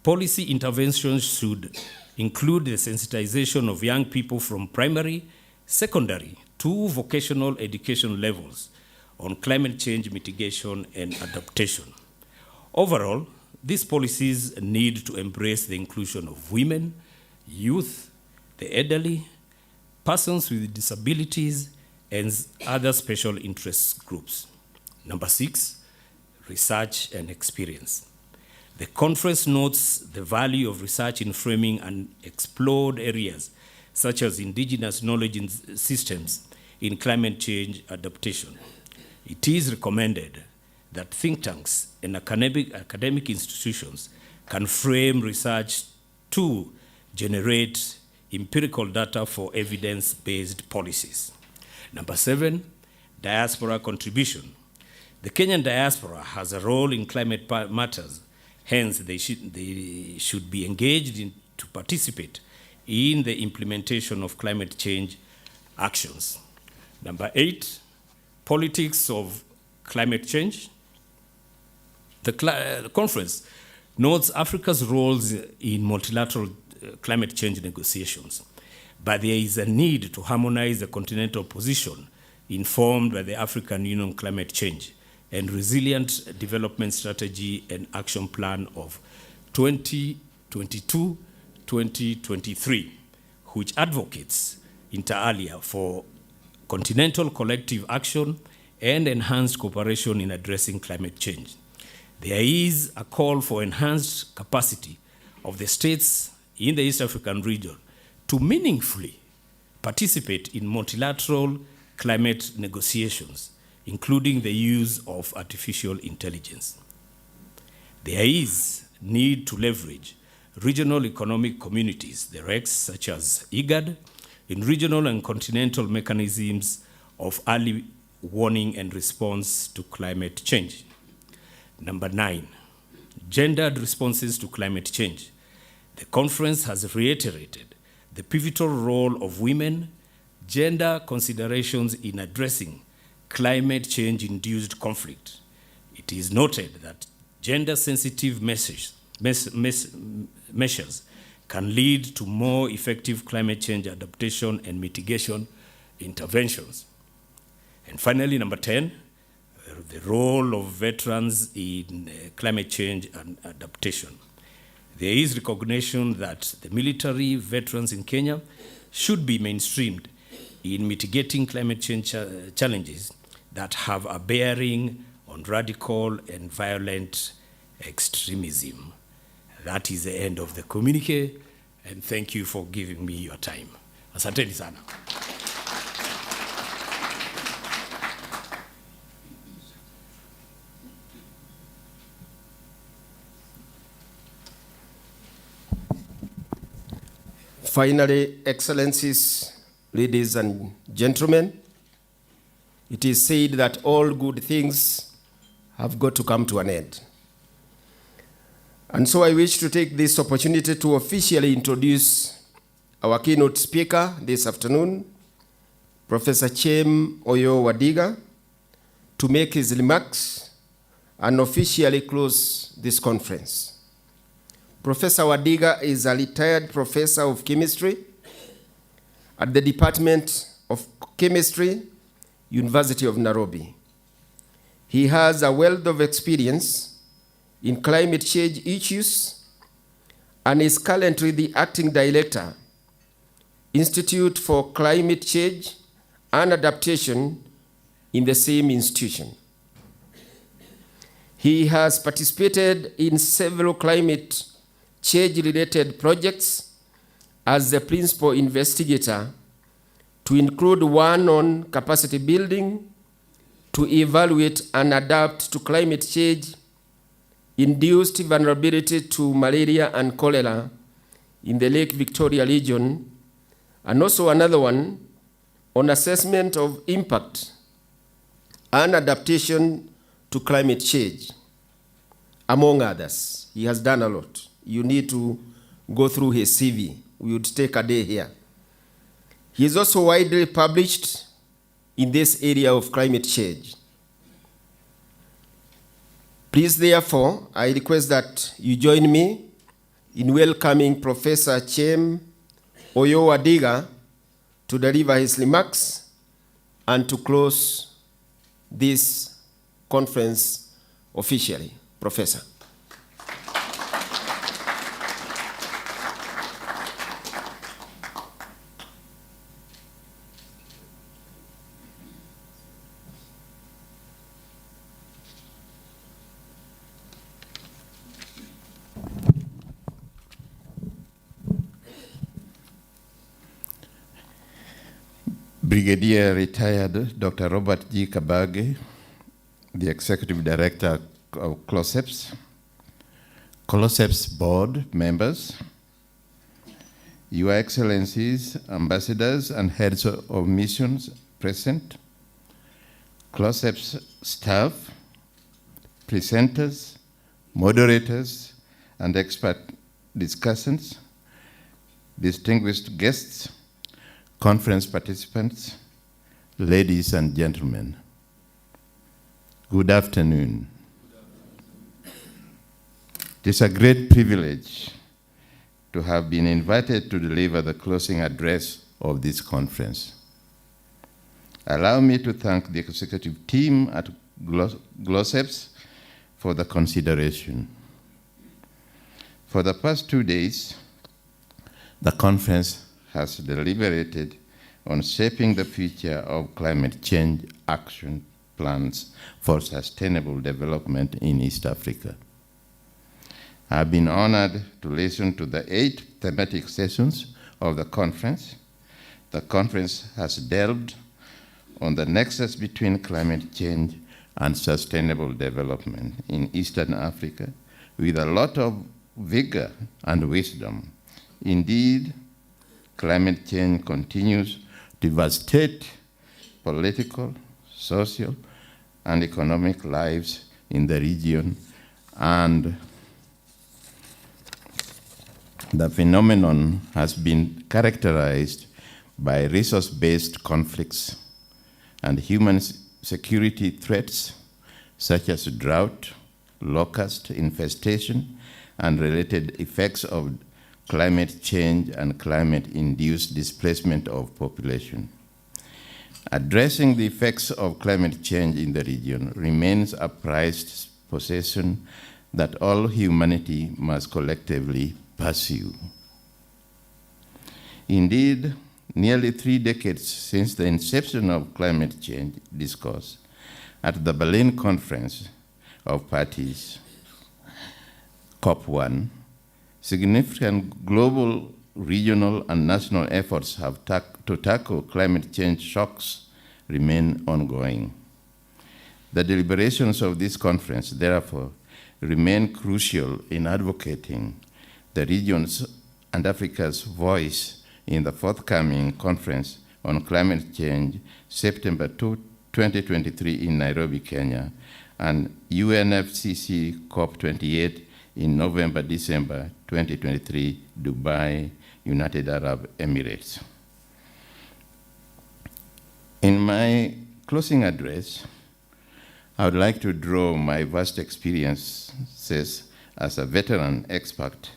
policy interventions should include the sensitization of young people from primary, secondary to vocational education levels on climate change mitigation and adaptation. Overall, these policies need to embrace the inclusion of women, youth, the elderly, persons with disabilities, and other special interest groups. Number six, research and experience. The conference notes the value of research in framing and explored areas such as indigenous knowledge in systems in climate change adaptation. It is recommended that think tanks and academic institutions can frame research to generate empirical data for evidence-based policies. Number seven, diaspora contribution. The Kenyan diaspora has a role in climate matters, hence they should be engaged to participate in the implementation of climate change actions. Number 8, politics of climate change. The conference notes Africa's roles in multilateral climate change negotiations, but there is a need to harmonize the continental position informed by the African Union Climate Change and Resilient Development Strategy and Action Plan of 2022-2023, which advocates inter alia for continental collective action and enhanced cooperation in addressing climate change. There is a call for enhanced capacity of the states in the East African region to meaningfully participate in multilateral climate negotiations, including the use of artificial intelligence. There is need to leverage regional economic communities, the RECs, such as IGAD, in regional and continental mechanisms of early warning and response to climate change. Number 9, gendered responses to climate change. The conference has reiterated the pivotal role of women, gender considerations in addressing climate change-induced conflict. It is noted that gender-sensitive measures can lead to more effective climate change adaptation and mitigation interventions. And finally, number 10, the role of veterans in climate change and adaptation. There is recognition that the military veterans in Kenya should be mainstreamed in mitigating climate change challenges that have a bearing on radical and violent extremism. That is the end of the communique, and thank you for giving me your time. Asanteni sana. Finally, Excellencies, ladies and gentlemen, it is said that all good things have got to come to an end. And so I wish to take this opportunity to officially introduce our keynote speaker this afternoon, Professor Chem Oyo Wadiga, to make his remarks and officially close this conference. Professor Wadiga is a retired professor of chemistry at the Department of Chemistry, University of Nairobi. He has a wealth of experience in climate change issues and is currently the acting director, Institute for Climate Change and Adaptation in the same institution. He has participated in several climate change-related projects as the principal investigator, to include one on capacity building to evaluate and adapt to climate change-induced vulnerability to malaria and cholera in the Lake Victoria region, and also another one on assessment of impact and adaptation to climate change, among others. He has done a lot. You need to go through his CV. We would take a day here. He is also widely published in this area of climate change. Please, therefore, I request that you join me in welcoming Professor Chem Oyo Wadiga to deliver his remarks and to close this conference officially. Professor. Brigadier retired Dr. Robert G. Kabage, the Executive Director of CLOSEPS, CLOSEPS board members, Your Excellencies, ambassadors and heads of missions present, CLOSEPS staff, presenters, moderators, and expert discussants, distinguished guests, conference participants, ladies and gentlemen, good afternoon. It is a great privilege to have been invited to deliver the closing address of this conference. Allow me to thank the executive team at GLOSEPS for the consideration. For the past 2 days, the conference has deliberated on shaping the future of climate change action plans for sustainable development in East Africa. I've been honored to listen to the 8 thematic sessions of the conference. The conference has delved on the nexus between climate change and sustainable development in Eastern Africa with a lot of vigor and wisdom. Indeed, climate change continues to devastate political, social, and economic lives in the region, and the phenomenon has been characterized by resource-based conflicts and human security threats such as drought, locust infestation, and related effects of climate change and climate-induced displacement of population. Addressing the effects of climate change in the region remains a prized possession that all humanity must collectively pursue. Indeed, nearly 3 decades since the inception of climate change discourse at the Berlin Conference of Parties, COP1, significant global, regional, and national efforts to tackle climate change shocks remain ongoing. The deliberations of this conference, therefore, remain crucial in advocating the region's and Africa's voice in the forthcoming conference on climate change, September 2, 2023 in Nairobi, Kenya, and UNFCCC COP28 in November-December 2023, Dubai, United Arab Emirates. In my closing address, I would like to draw my vast experiences as a veteran expert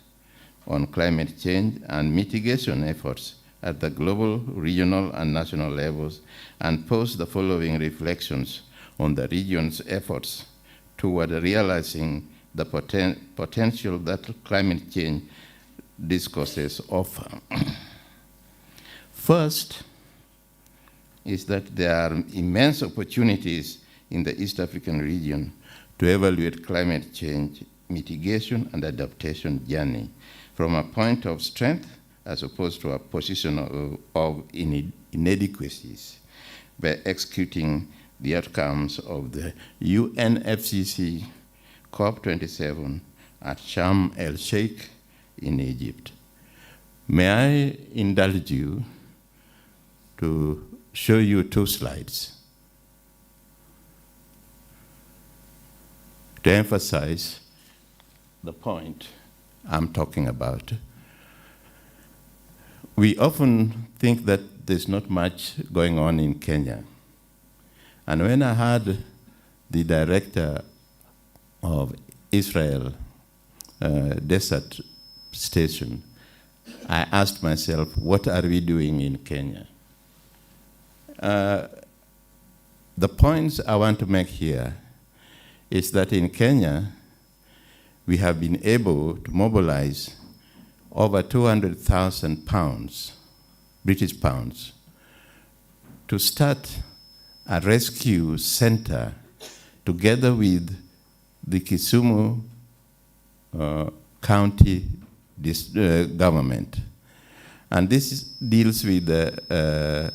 on climate change and mitigation efforts at the global, regional, and national levels, and pose the following reflections on the region's efforts toward realizing the potential that climate change discourses offer. First is that there are immense opportunities in the East African region to evaluate climate change mitigation and adaptation journey from a point of strength as opposed to a position of inadequacies by executing the outcomes of the UNFCCC COP27 at Sharm el-Sheikh in Egypt. May I indulge you to show you 2 slides to emphasize the point I'm talking about. We often think that there's not much going on in Kenya. And when I heard the director of Israel Desert Station, I asked myself, what are we doing in Kenya? The points I want to make here is that in Kenya, we have been able to mobilize over 200,000 pounds, British pounds, to start a rescue center together with the Kisumu county government. And this deals with the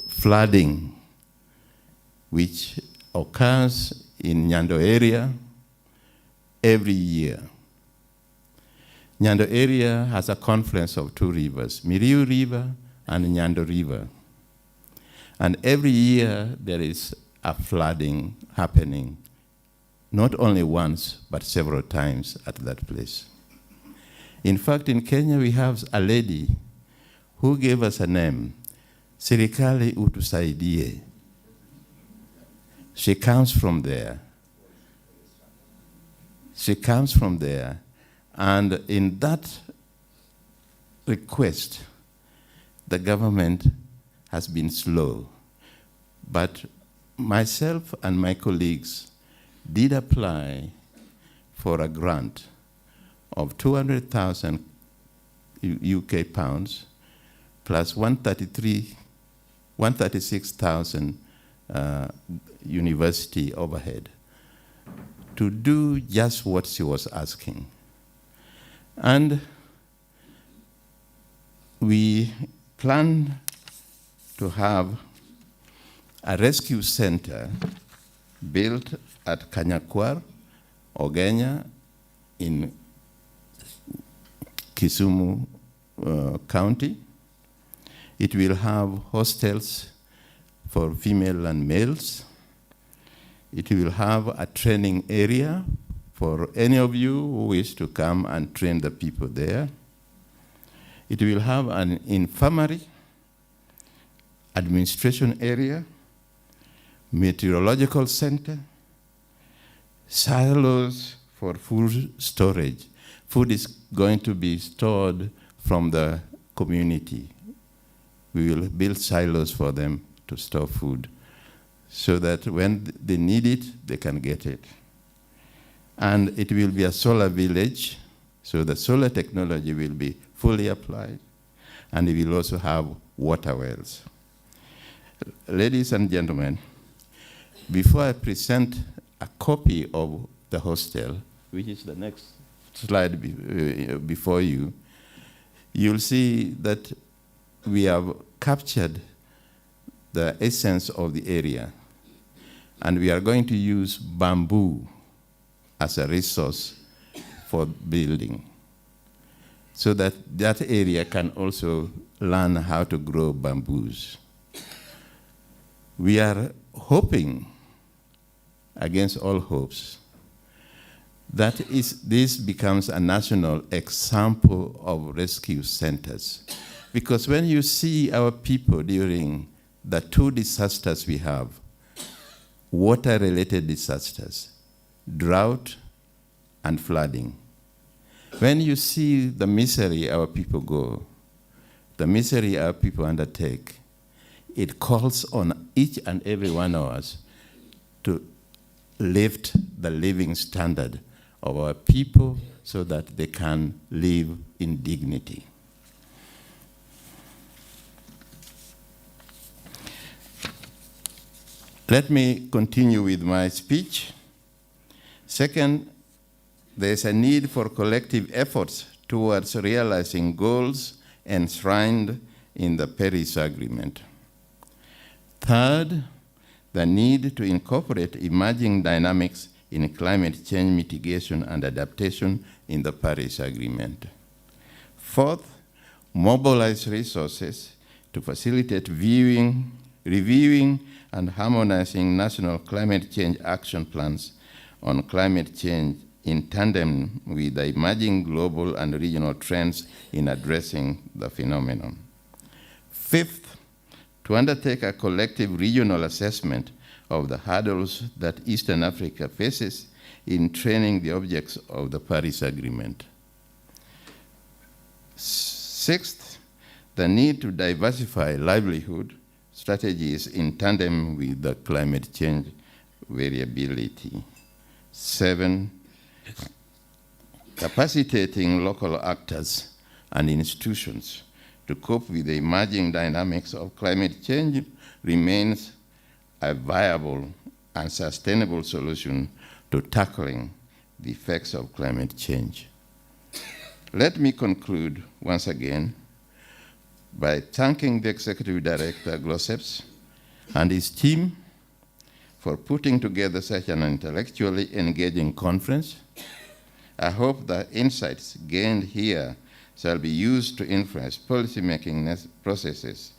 flooding which occurs in Nyando area every year. Nyando area has a confluence of 2 rivers, Miriu River and Nyando River. And every year there is a flooding happening, not only once, but several times at that place. In fact, in Kenya, we have a lady who gave us a name, serikali utusaidie. She comes from there. She comes from there. And in that request, the government has been slow. But myself and my colleagues did apply for a grant of 200,000 UK pounds plus 136,000 university overhead to do just what she was asking. And we plan to have a rescue center built at Kanyakwar, Ogenya, in Kisumu County. It will have hostels for female and males. It will have a training area for any of you who wish to come and train the people there. It will have an infirmary, administration area, meteorological center, silos for food storage. Food is going to be stored from the community. We will build silos for them to store food so that when they need it, they can get it. And it will be a solar village, so the solar technology will be fully applied, and it will also have water wells. Ladies and gentlemen, before I present a copy of the hostel, which is the next slide before you, you'll see that we have captured the essence of the area, and we are going to use bamboo as a resource for building, so that that area can also learn how to grow bamboos. We are hoping, against all hopes, that this becomes a national example of rescue centers. Because when you see our people during the two disasters we have, water-related disasters, drought and flooding, when you see the misery our people go, the misery our people undertake, it calls on each and every one of us to lift the living standard of our people so that they can live in dignity. Let me continue with my speech. Second, there is a need for collective efforts towards realizing goals enshrined in the Paris Agreement. Third, the need to incorporate emerging dynamics in climate change mitigation and adaptation in the Paris Agreement. Fourth, mobilize resources to facilitate reviewing and harmonizing national climate change action plans on climate change in tandem with the emerging global and regional trends in addressing the phenomenon. Fifth, to undertake a collective regional assessment of the hurdles that Eastern Africa faces in training the objects of the Paris Agreement. Sixth, the need to diversify livelihood strategies in tandem with the climate change variability. 7, capacitating local actors and institutions to cope with the emerging dynamics of climate change remains a viable and sustainable solution to tackling the effects of climate change. Let me conclude once again by thanking the Executive Director, GLOSEPS, and his team for putting together such an intellectually engaging conference. I hope the insights gained here shall be used to influence policymaking processes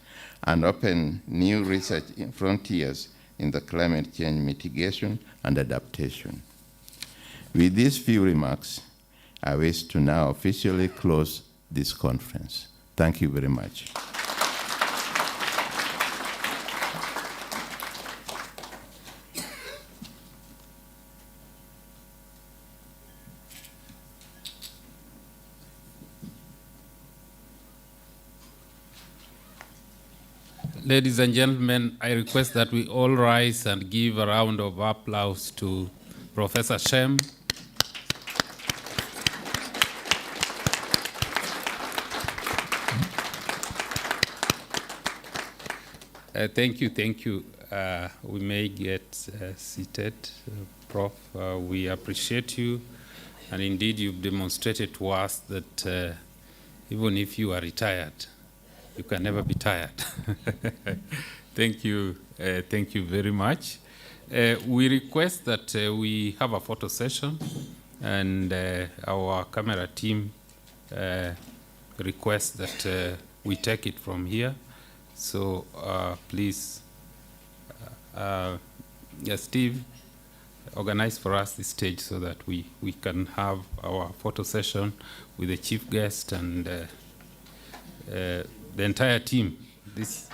and open new research frontiers in the climate change mitigation and adaptation. With these few remarks, I wish to now officially close this conference. Thank you very much. Ladies and gentlemen, I request that we all rise and give a round of applause to Professor Shem. Thank you, thank you. We may get seated, Prof. We appreciate you, and indeed you've demonstrated to us that even if you are retired, you can never be tired. Thank you very much. We request that we have a photo session, and our camera team requests that we take it from here. So please, Steve, organize for us the stage so that we can have our photo session with the chief guest and the entire team. This